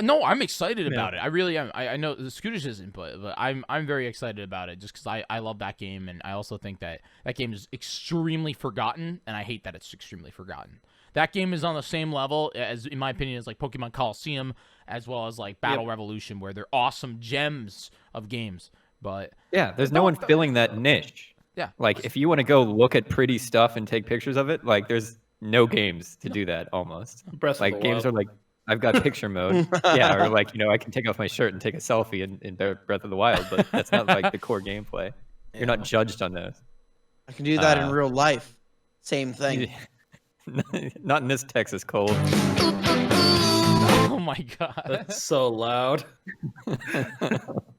No, I'm excited about it. I really am. I know the Scooter's isn't, but I'm very excited about it just because I love that game, and I also think that game is extremely forgotten, and I hate that it's extremely forgotten. That game is on the same level as, in my opinion, as like Pokemon Coliseum, as well as like Battle Revolution, where they're awesome gems of games. But Yeah, there's no one filling that niche. yeah, Like, if you want to go look at pretty stuff and take pictures of it, like, there's no games to do that almost. Breath of Like, the games Wild. are like, I've got picture mode. Yeah, or like, I can take off my shirt and take a selfie in Breath of the Wild, but that's not like the core gameplay. You're not judged on those. I can do that in real life. Same thing. Not in this Texas cold. oh my god! That's so loud. All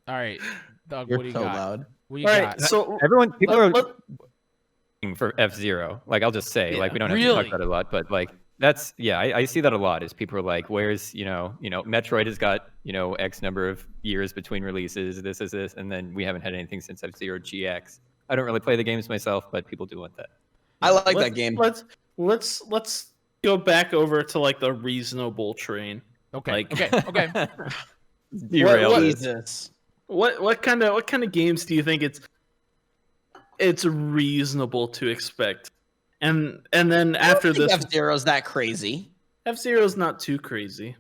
right, Doug, You're what do you so got? loud. What do you All got? right, so People let- are waiting for F-Zero. Like, I'll just say, like, we don't have to Really? talk about it a lot, but like, that's, yeah, I see that a lot. Is people are like, where's, Metroid has got, X number of years between releases. This is this, and then we haven't had anything since F-Zero GX. I don't really play the games myself, but people do want that. I like that game. Let's go back over to like the reasonable train. Okay. Like- Okay. Derailed what- it. Jesus. What kind of games do you think it's reasonable to expect? And then after this, F-Zero's that crazy. F-Zero's not too crazy.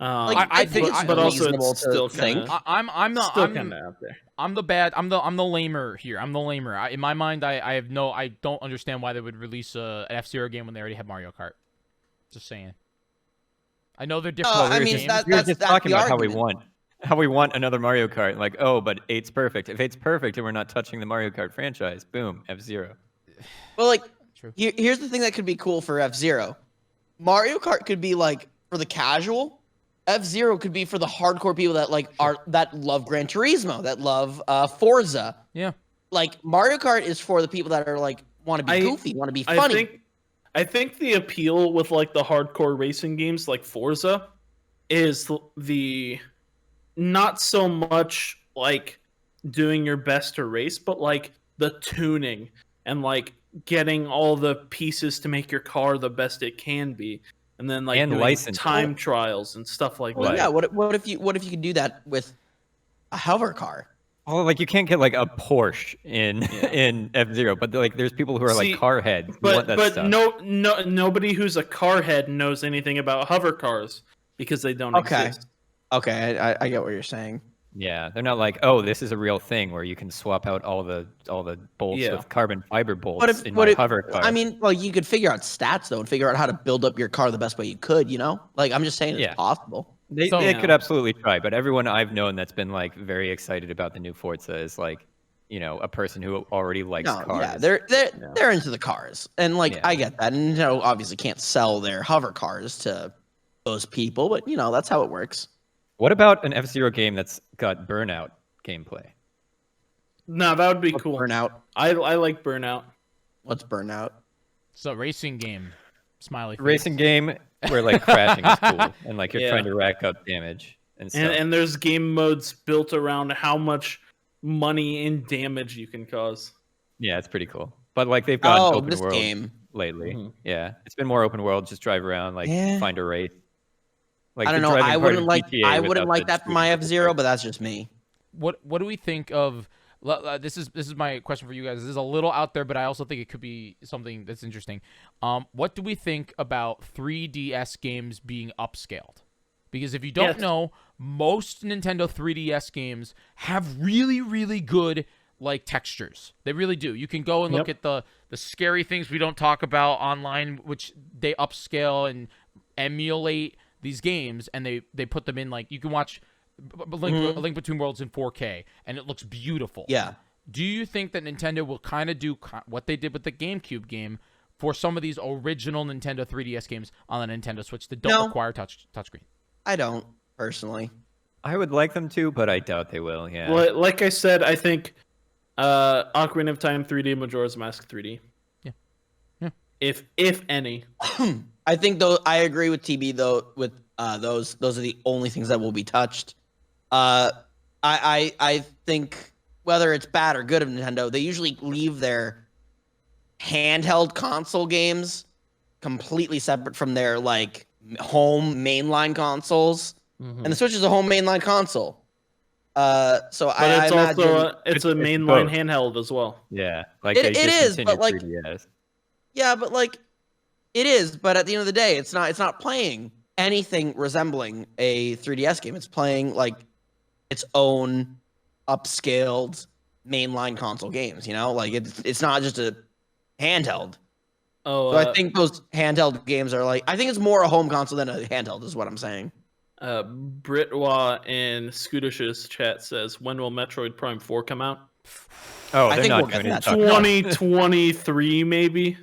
Like, I think it's but also reasonable it's to still think. kind of I'm the still kind of out there. I'm the lamer here. I'm the lamer. In my mind, I don't understand why they would release an F-Zero game when they already have Mario Kart. Just saying. I know they're different. I we were mean, just, that's talking the about argument. how we want another Mario Kart. Like, oh, but 8's perfect. If 8's perfect and we're not touching the Mario Kart franchise, boom, F-Zero. Well, like, True. here's the thing that could be cool for F-Zero. Mario Kart could be like for the casual. F-Zero could be for the hardcore people that that love Gran Turismo, that love Forza. Yeah. Like Mario Kart is for the people that are like want to be goofy, want to be funny. I think the appeal with like the hardcore racing games like Forza is the not so much like doing your best to race, but like the tuning and like getting all the pieces to make your car the best it can be, and then like doing license time trials and stuff like Well, that. yeah. What if you could do that with a hover car? Oh, like you can't get like a Porsche in F-Zero, but like there's people who are like car heads who want that stuff. Nobody who's a car head knows anything about hover cars because they don't exist. Okay, I get what you're saying. Yeah, they're not like, oh, this is a real thing where you can swap out all the bolts with carbon fiber bolts in my hover car. I mean, well, you could figure out stats though, and figure out how to build up your car the best way you could. You know, like I'm just saying it's possible. They could absolutely try, but everyone I've known that's been like very excited about the new Forza is like, you know, a person who already likes cars. Yeah, they're into the cars, and like I get that, and Nintendo obviously can't sell their hover cars to those people, but you know that's how it works. What about an F-Zero game that's got Burnout gameplay? No, that would be cool. Burnout. I like Burnout. What's Burnout? It's a racing game. Smiley face. Racing game where like crashing is cool and like you're trying to rack up damage and stuff. And there's game modes built around how much money and damage you can cause. Yeah, it's pretty cool. But like they've got open this world game lately. Mhm. Yeah, it's been more open world. Just drive around, like find a race. Like I don't the know. driving I part wouldn't of like. GTA I wouldn't without like the that for my shooting. F-Zero, but that's just me. What do we think of? This is my question for you guys. This is a little out there, but I also think it could be something that's interesting. What do we think about 3DS games being upscaled? Because if you don't know, most Nintendo 3DS games have really, really good like textures. They really do. You can go and look at the scary things we don't talk about online, which they upscale and emulate these games, and they put them in like you can watch Link Between Worlds in 4K, and it looks beautiful. Yeah. Do you think that Nintendo will kind of do what they did with the GameCube game for some of these original Nintendo 3DS games on the Nintendo Switch that don't require touchscreen? I don't personally. I would like them to, but I doubt they will. Yeah. Well, like I said, I think Ocarina of Time 3D, Majora's Mask 3D. Yeah. If any. I think though I agree with TB though with those are the only things that will be touched. I think whether it's bad or good of Nintendo, they usually leave their handheld console games completely separate from their like home mainline consoles. And the Switch is a home mainline console. So but I it's imagine also it's a mainline handheld as well. Yeah, like It they is, discontinued but, like, 3DS. yeah, but like it is, but at the end of the day, it's not playing anything resembling a 3DS game. It's playing like its own upscaled mainline console games, you know? Like it's not just a handheld. Oh, So I think those handheld games are like I think it's more a home console than a handheld is what I'm saying. Britwa in Scootish's chat says, when will Metroid Prime 4 come out? Oh, I they're think not we'll get going that. to talk about 2023 maybe.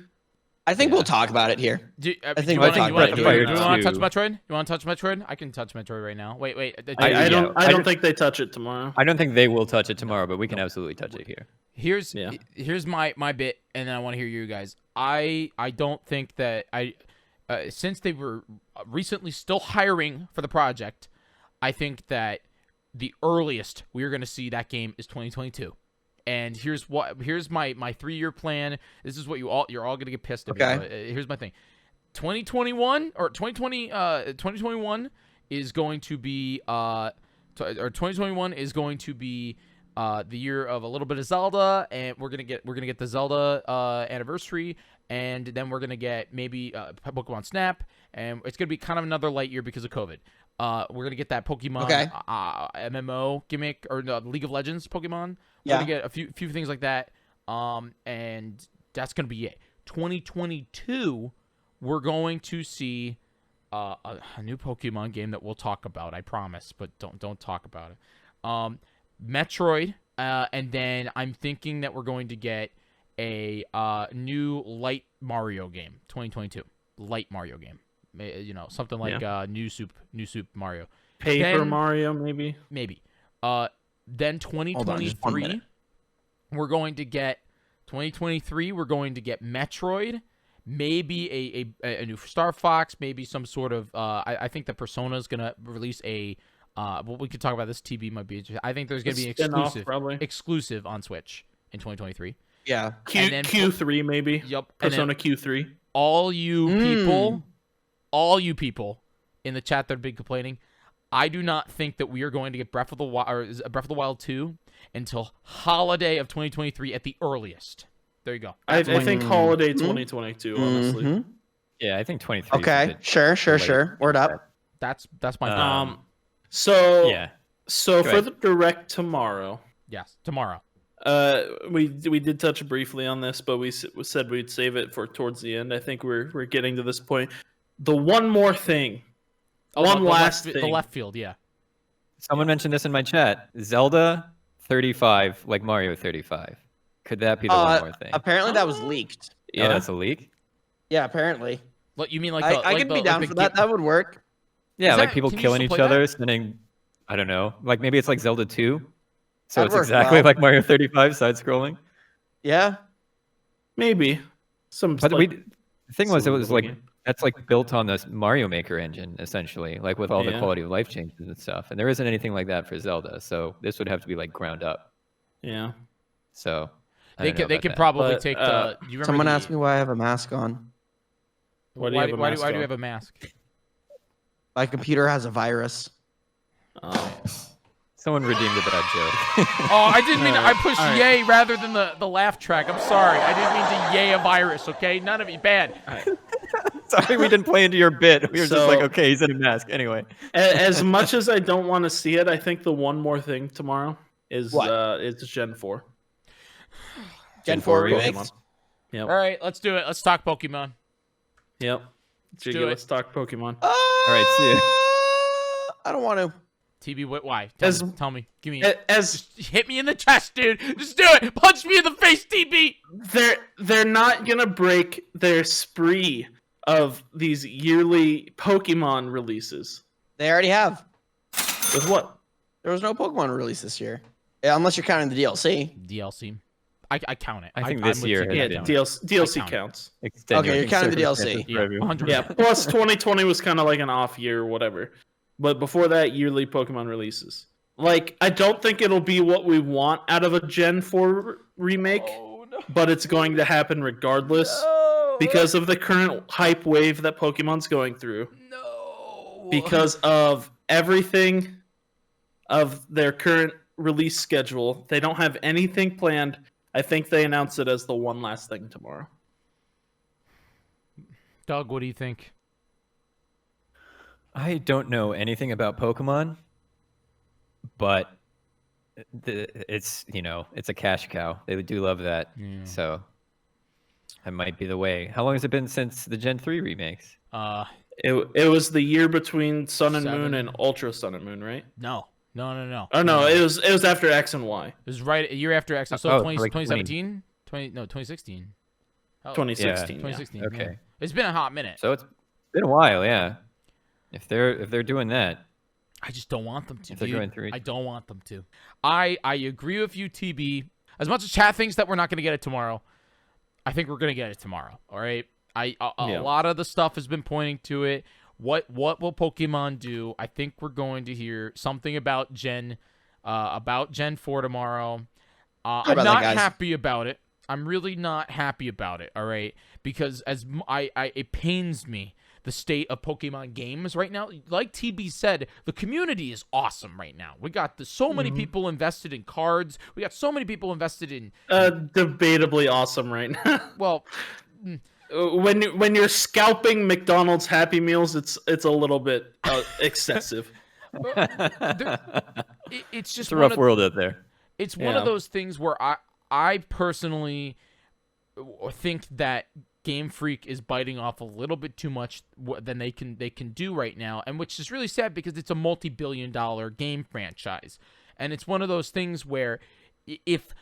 I think we'll talk about it here. I think you we'll want talk about it to here. touch 2. Metroid? You want to touch Metroid? I can touch Metroid right now. Wait. I I don't think they touch it tomorrow. I don't think they will touch it tomorrow, but we can absolutely touch it here. Here's my bit, and then I want to hear you guys. I don't think that since they were recently still hiring for the project, I think that the earliest we are going to see that game is 2022. And here's my 3-year plan. This is what you're all going to get pissed at me. Okay. But here's my thing. 2021 or 2020 2021 is going to be or 2021 is going to be the year of a little bit of Zelda, and we're gonna get the Zelda anniversary, and then we're gonna get maybe Pokemon Snap, and it's gonna be kind of another light year because of COVID. We're gonna get that Pokemon MMO gimmick or League of Legends Pokemon. We're gonna get a few things like that, and that's gonna be it. 2022, we're going to see a new Pokemon game that we'll talk about, I promise, but don't talk about it. Metroid, and then I'm thinking that we're going to get a new light Mario game, 2022, light Mario game. Something like New Soup Mario, Paper Mario, maybe. Then 2023, we're going to get 2023. We're going to get Metroid, maybe a new Star Fox, maybe some sort of. I think that Persona is gonna release a. Well, we could talk about this. TB might be interesting. I think there's gonna be an exclusive on Switch in 2023. Yeah, Q3 maybe. Yep, Persona Q3. All you people in the chat that have been complaining, I do not think that we are going to get Breath of the Wild 2 until holiday of 2023 at the earliest. There you go. I think holiday 2022, honestly. Yeah, I think 23. Okay, sure. Word up. That's my So Go for ahead. the direct tomorrow. Yes, tomorrow. We did touch briefly on this, but we said we'd save it for towards the end. I think we're getting to this point. The one more thing. The left field, yeah. Someone mentioned this in my chat. Zelda 35, like Mario 35. Could that be the one more thing? Apparently that was leaked. Yeah, that's a leak. Yeah, apparently. What you mean, like I could be down for that. That would work. Yeah, like that- people can you killing still each play other, that? sending. I don't know. Like maybe it's like Zelda 2. So That'd it's work exactly well. like Mario 35 side scrolling. Yeah. Maybe some. But like, the thing was, it was like game. that's like built on this Mario Maker engine essentially, like with all the Yeah. quality of life changes and stuff. And there isn't anything like that for Zelda, so this would have to be like ground up. Yeah. So I They don't know could about that. probably But, take the. Do you remember Someone the- asked me why I have a mask on. Why do you have a mask why do on? you have a mask? My computer has a virus. Oh. Someone redeemed a bad joke. Oh, I didn't mean to. I pushed All right. yay rather than the laugh track. I'm sorry. I didn't mean to yay a virus. Okay, none of you bad. Sorry, we didn't play into your bit. We were just like, So- okay, he's in a mask. Anyway. As much as I don't want to see it, I think the one more thing tomorrow is What? it's Gen 4. Gen 4 remake? remakes? Yep. All right, let's do it. Let's talk Pokemon. Yep. do Jiggy, it. let's talk Pokemon. All right, see ya. I don't want to. TB, why? As- Tell me. Give me. As Just hit me in the chest, dude. Just do it. Punch me in the face, TB. they're not gonna break their spree of these yearly Pokemon releases. They already have. With what? There was no Pokemon release this year. Yeah, unless you're counting the DLC. DLC. I count it. I think I'm this with year TB. Yeah, Yeah. DLC I count it. counts. Okay, you're counting the circumstances DLC. for everyone. 100%. Yeah. Plus 2020 was kind of like an off year or whatever. But before that, yearly Pokemon releases. Like, I don't think it'll be what we want out of a Gen 4 remake, Oh, no. but it's going to happen regardless No. because of the current hype wave that Pokemon's going through. No. Because of everything of their current release schedule. They don't have anything planned. I think they announced it as the one last thing tomorrow. Doug, what do you think? I don't know anything about Pokemon, but it's it's a cash cow. They do love that, Yeah. so that might be the way. How long has it been since the Gen 3 remakes? It was the year between Sun and 7. Moon and Ultra Sun and Moon, right? No. Oh no, it was after X and Y. It was right a year after X. So Oh, 20, like 2017? 2016. Oh, 2016. 2016. Okay. Yeah. It's been a hot minute. So it's been a while, yeah. If they're doing that, I just don't want them to. If they're dude. going through it. I don't want them to. I agree with you, TB. As much as chat thinks that we're not going to get it tomorrow, I think we're going to get it tomorrow. All right. A Yeah. lot of the stuff has been pointing to it. What will Pokemon do? I think we're going to hear something about Gen 4 tomorrow. I'm about that, not guys? happy about it. I'm really not happy about it, all right? Because it pains me the state of Pokemon games right now. Like TB said, the community is awesome right now. We got so many people invested in cards. We got so many people invested in debatably awesome right now. Well, when you're scalping McDonald's Happy Meals, it's a little bit excessive. It's just a rough world out there. It's one of those things where I personally think that Game Freak is biting off a little bit too much than they can do right now, and which is really sad because it's a multi-billion-dollar game franchise, and it's one of those things where if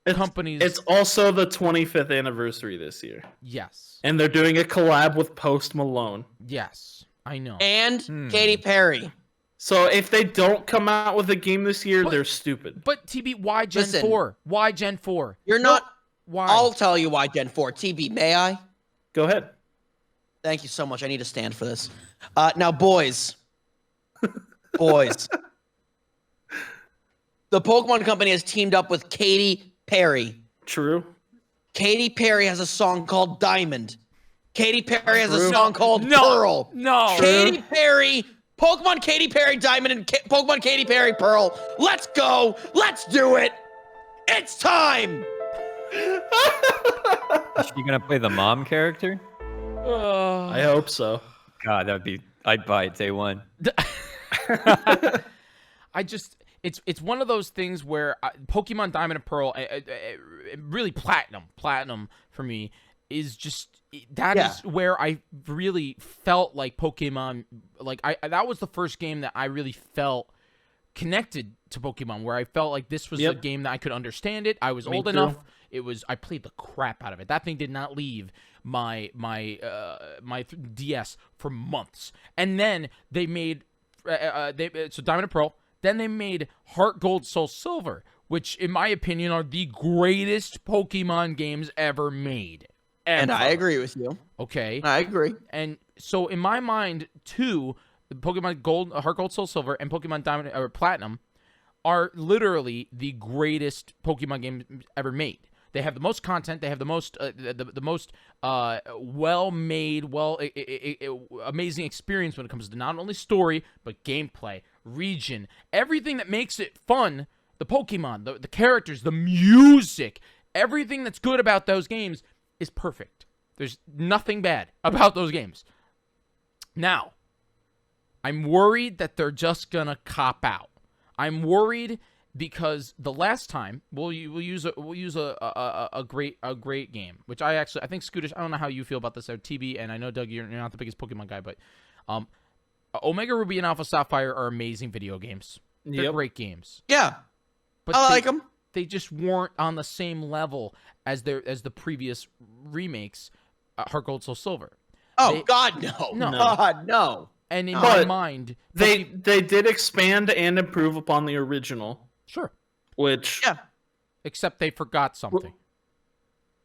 companies, it's also the 25th anniversary this year. Yes, and they're doing a collab with Post Malone. Yes, I know, and Katy Perry. So if they don't come out with a game this year, they're stupid. But TB, why Gen 4? Why Gen 4? You're not. Why? I'll tell you why Gen 4. TB, may I? Go ahead. Thank you so much. I need to stand for this. Now, boys. The Pokemon Company has teamed up with Katy Perry. True. Katy Perry has a song called Diamond. Katy Perry has a song called Pearl. No. Katy Perry, Pokemon Katy Perry Diamond, and Pokemon Katy Perry Pearl. Let's go. Let's do it. It's time. Is she gonna play the mom character? I hope so. God, I'd buy it day one. It's one of those things where Pokemon Diamond and Pearl, really platinum for me is just is where I really felt like Pokemon, like that was the first game that I really felt connected to Pokemon, where I felt like this was a game that I could understand it. I was old enough. I played the crap out of it. That thing did not leave my DS for months. And then they made so Diamond and Pearl. Then they made Heart Gold, Soul Silver, which in my opinion are the greatest Pokemon games ever made. And I agree with you. Okay. I agree. And so in my mind, too, Pokemon Gold, Heart Gold, Soul Silver, and Pokemon Diamond or Platinum are literally the greatest Pokemon games ever made. They have the most content. They have the most well-made, amazing experience when it comes to not only story but gameplay, region, everything that makes it fun. The Pokemon, the characters, the music, everything that's good about those games is perfect. There's nothing bad about those games. Now, I'm worried that they're just gonna cop out. I'm worried because the last time we'll use a great game, which I think Scootish. I don't know how you feel about this, or TB, and I know Doug, you're not the biggest Pokemon guy, but Omega Ruby and Alpha Sapphire are amazing video games. They're great games. Yeah, but I like them. They just weren't on the same level as the previous remakes, Heart Gold, Soul Silver. Oh God, no! God, no! And in my mind, they did expand and improve upon the original. Sure. Which except they forgot something.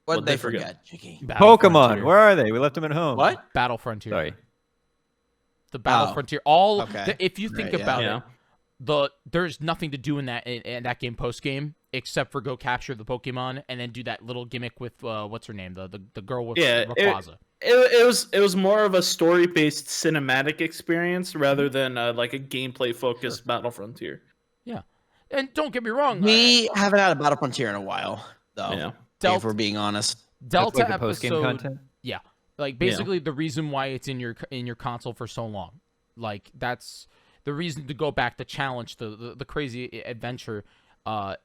What did they forget, Jyggy? Pokemon. Frontier. Where are they? We left them at home. What? Battle Frontier. Sorry. The Battle Frontier. If you think about it, there's nothing to do in that game post game except for go capture the Pokemon and then do that little gimmick with what's her name, the girl with Rayquaza. It was more of a story based cinematic experience rather than like a gameplay focused Battle Frontier. Yeah, and don't get me wrong, we haven't had a Battle Frontier in a while, though. Yeah. If we're being honest, Delta like the episode. post-game content? Yeah, like basically the reason why it's in your console for so long. Like that's the reason to go back to challenge the crazy adventure. The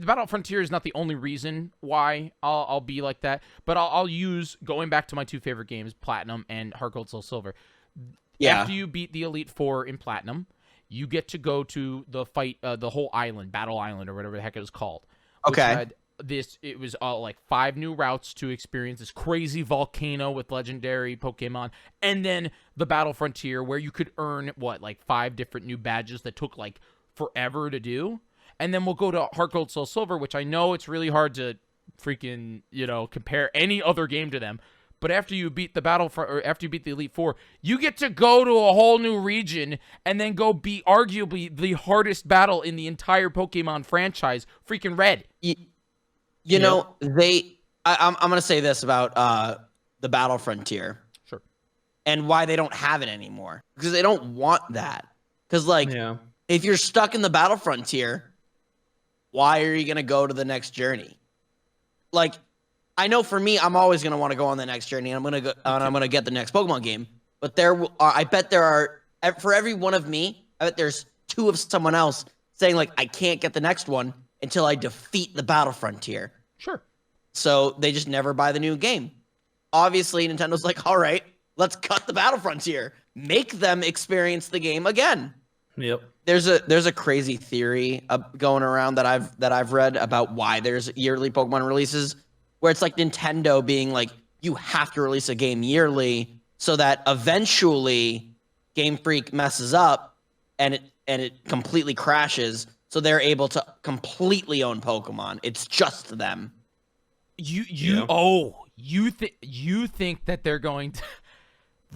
Battle Frontier is not the only reason why I'll be like that, but I'll use going back to my two favorite games, Platinum and Heart Gold, Soul Silver. Yeah. After you beat the Elite Four in Platinum, you get to go to the fight, the whole island, Battle Island, or whatever the heck it was called. Okay. It was like 5 new routes to experience this crazy volcano with legendary Pokemon, and then the Battle Frontier where you could earn 5 different new badges that took like forever to do. And then we'll go to Heart Gold, Soul Silver, which I know it's really hard to freaking, compare any other game to them. But after you beat after you beat the Elite Four, you get to go to a whole new region and then go beat arguably the hardest battle in the entire Pokemon franchise, freaking Red. You know, I'm going to say this about the Battle Frontier. Sure. And why they don't have it anymore. Because they don't want that. Because, like, if you're stuck in the Battle Frontier, why are you going to go to the next journey? Like, I know for me, I'm always going to want to go on the next journey, and I'm going to get the next Pokemon game. But I bet there are, for every one of me, I bet there's 2 of someone else saying, like, I can't get the next one until I defeat the Battle Frontier. Sure. So they just never buy the new game. Obviously, Nintendo's like, all right, let's cut the Battle Frontier. Make them experience the game again. Yep. There's a crazy theory going around that I've read about why there's yearly Pokemon releases, where it's like Nintendo being like, you have to release a game yearly so that eventually Game Freak messes up and it completely crashes, so they're able to completely own Pokemon. It's just them. You think that they're going to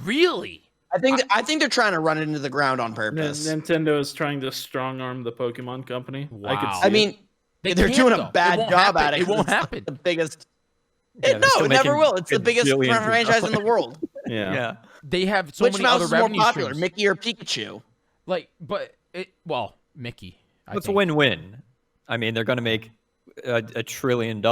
really? I think they're trying to run it into the ground on purpose. Nintendo is trying to strong arm the Pokemon company. Wow. I mean, they're doing a bad job at it. It won't happen. The biggest. Yeah, No, it never will. It's the biggest franchise in the world. Yeah. They have so Which many mouse other is more revenue popular, streams. Mickey or Pikachu? Mickey. It's a win-win. I mean, they're going to make $1 trillion.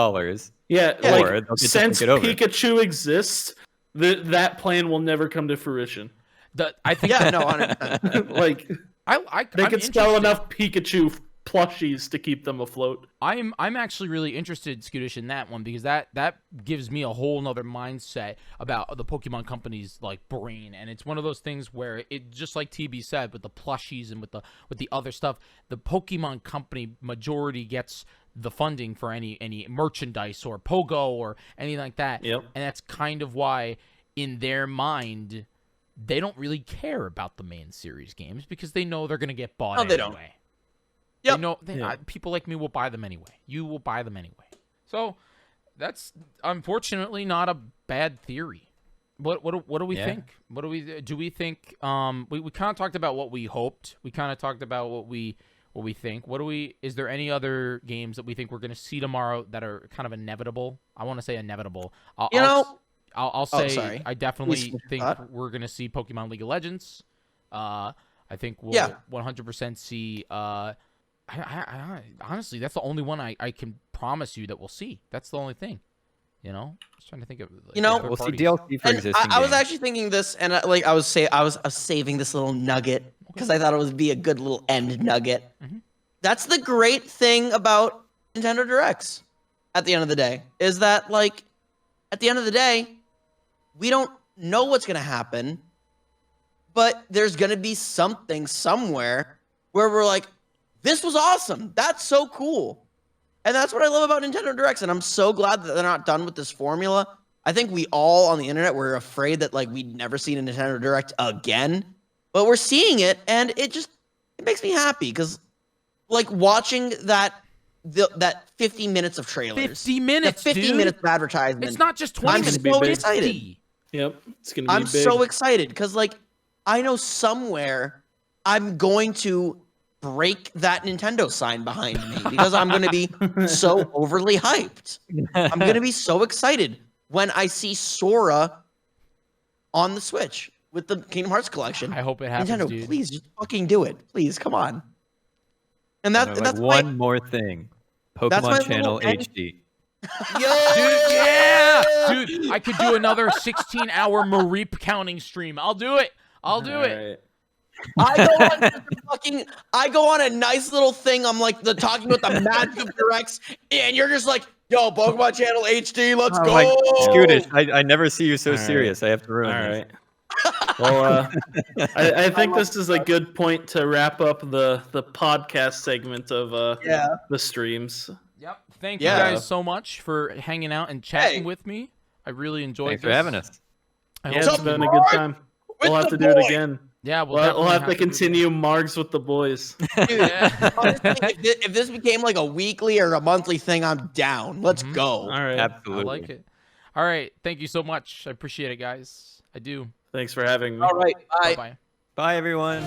Yeah, or like, since Pikachu exists, that plan will never come to fruition. I think. Yeah, no, 100%. Like, they I'm could sell enough Pikachu plushies to keep them afloat. I'm actually really interested, Scootish, in that one, because that gives me a whole nother mindset about the Pokemon company's like brain, and it's one of those things where it, just like TB said, with the plushies and with the other stuff, the Pokemon company majority gets the funding for any merchandise or Pogo or anything like that. Yep. And that's kind of why in their mind they don't really care about the main series games, because they know they're going to get bought anyway. They don't. Yep. They know people like me will buy them anyway. You will buy them anyway. So that's unfortunately not a bad theory. What do we think? What do we think? We kind of talked about what we hoped. We kind of talked about what we think. Is there any other games that we think we're going to see tomorrow that are kind of inevitable? I want to say inevitable. I'll say sorry. I definitely think we're going to see Pokemon League of Legends. I think we'll 100% see. I honestly, that's the only one I can promise you that we'll see. That's the only thing. Just trying to think of. We'll see DLC for existing. I was actually thinking this, and I was saving this little nugget because I thought it would be a good little end nugget. Mm-hmm. That's the great thing about Nintendo Directs. At the end of the day, is that at the end of the day, we don't know what's gonna happen, but there's gonna be something somewhere where we're like, this was awesome. That's so cool. And that's what I love about Nintendo Directs. And I'm so glad that they're not done with this formula. I think we all on the internet were afraid that we'd never seen a Nintendo Direct again. But we're seeing it, and it makes me happy because watching that 50 minutes of trailers. 50 minutes, 50 minutes of advertisement. It's not just 20 minutes. I'm so excited. Yep. It's going to be I'm big. so excited because I know somewhere I'm going to break that Nintendo sign behind me because I'm going to be so overly hyped. I'm going to be so excited when I see Sora on the Switch with the Kingdom Hearts collection. I hope it happens, Nintendo, dude. please just fucking do it. Please, come on. And that's one more thing. Pokemon Channel HD. Dude, I could do another 16-hour Mareep counting stream. I'll do it. Right. I go on a nice little thing. I'm talking about the magic of Directs, and you're just like, yo, Pokemon Channel HD, let's go. Scootish, I never see you so serious. I have to ruin this. Well, I think this is a good point to wrap up the podcast segment of the streams. Yep. Thank you guys so much for hanging out and chatting with me. I really enjoyed Thanks for having us. It's been a good time. We'll have to do it again. Yeah, we'll have to continue Margs with the boys. Dude, honestly, if this became a weekly or a monthly thing, I'm down. Let's go. All right. Absolutely. I like it. All right. Thank you so much. I appreciate it, guys. I do. Thanks for having me. All right. Bye. Bye-bye. Bye, everyone.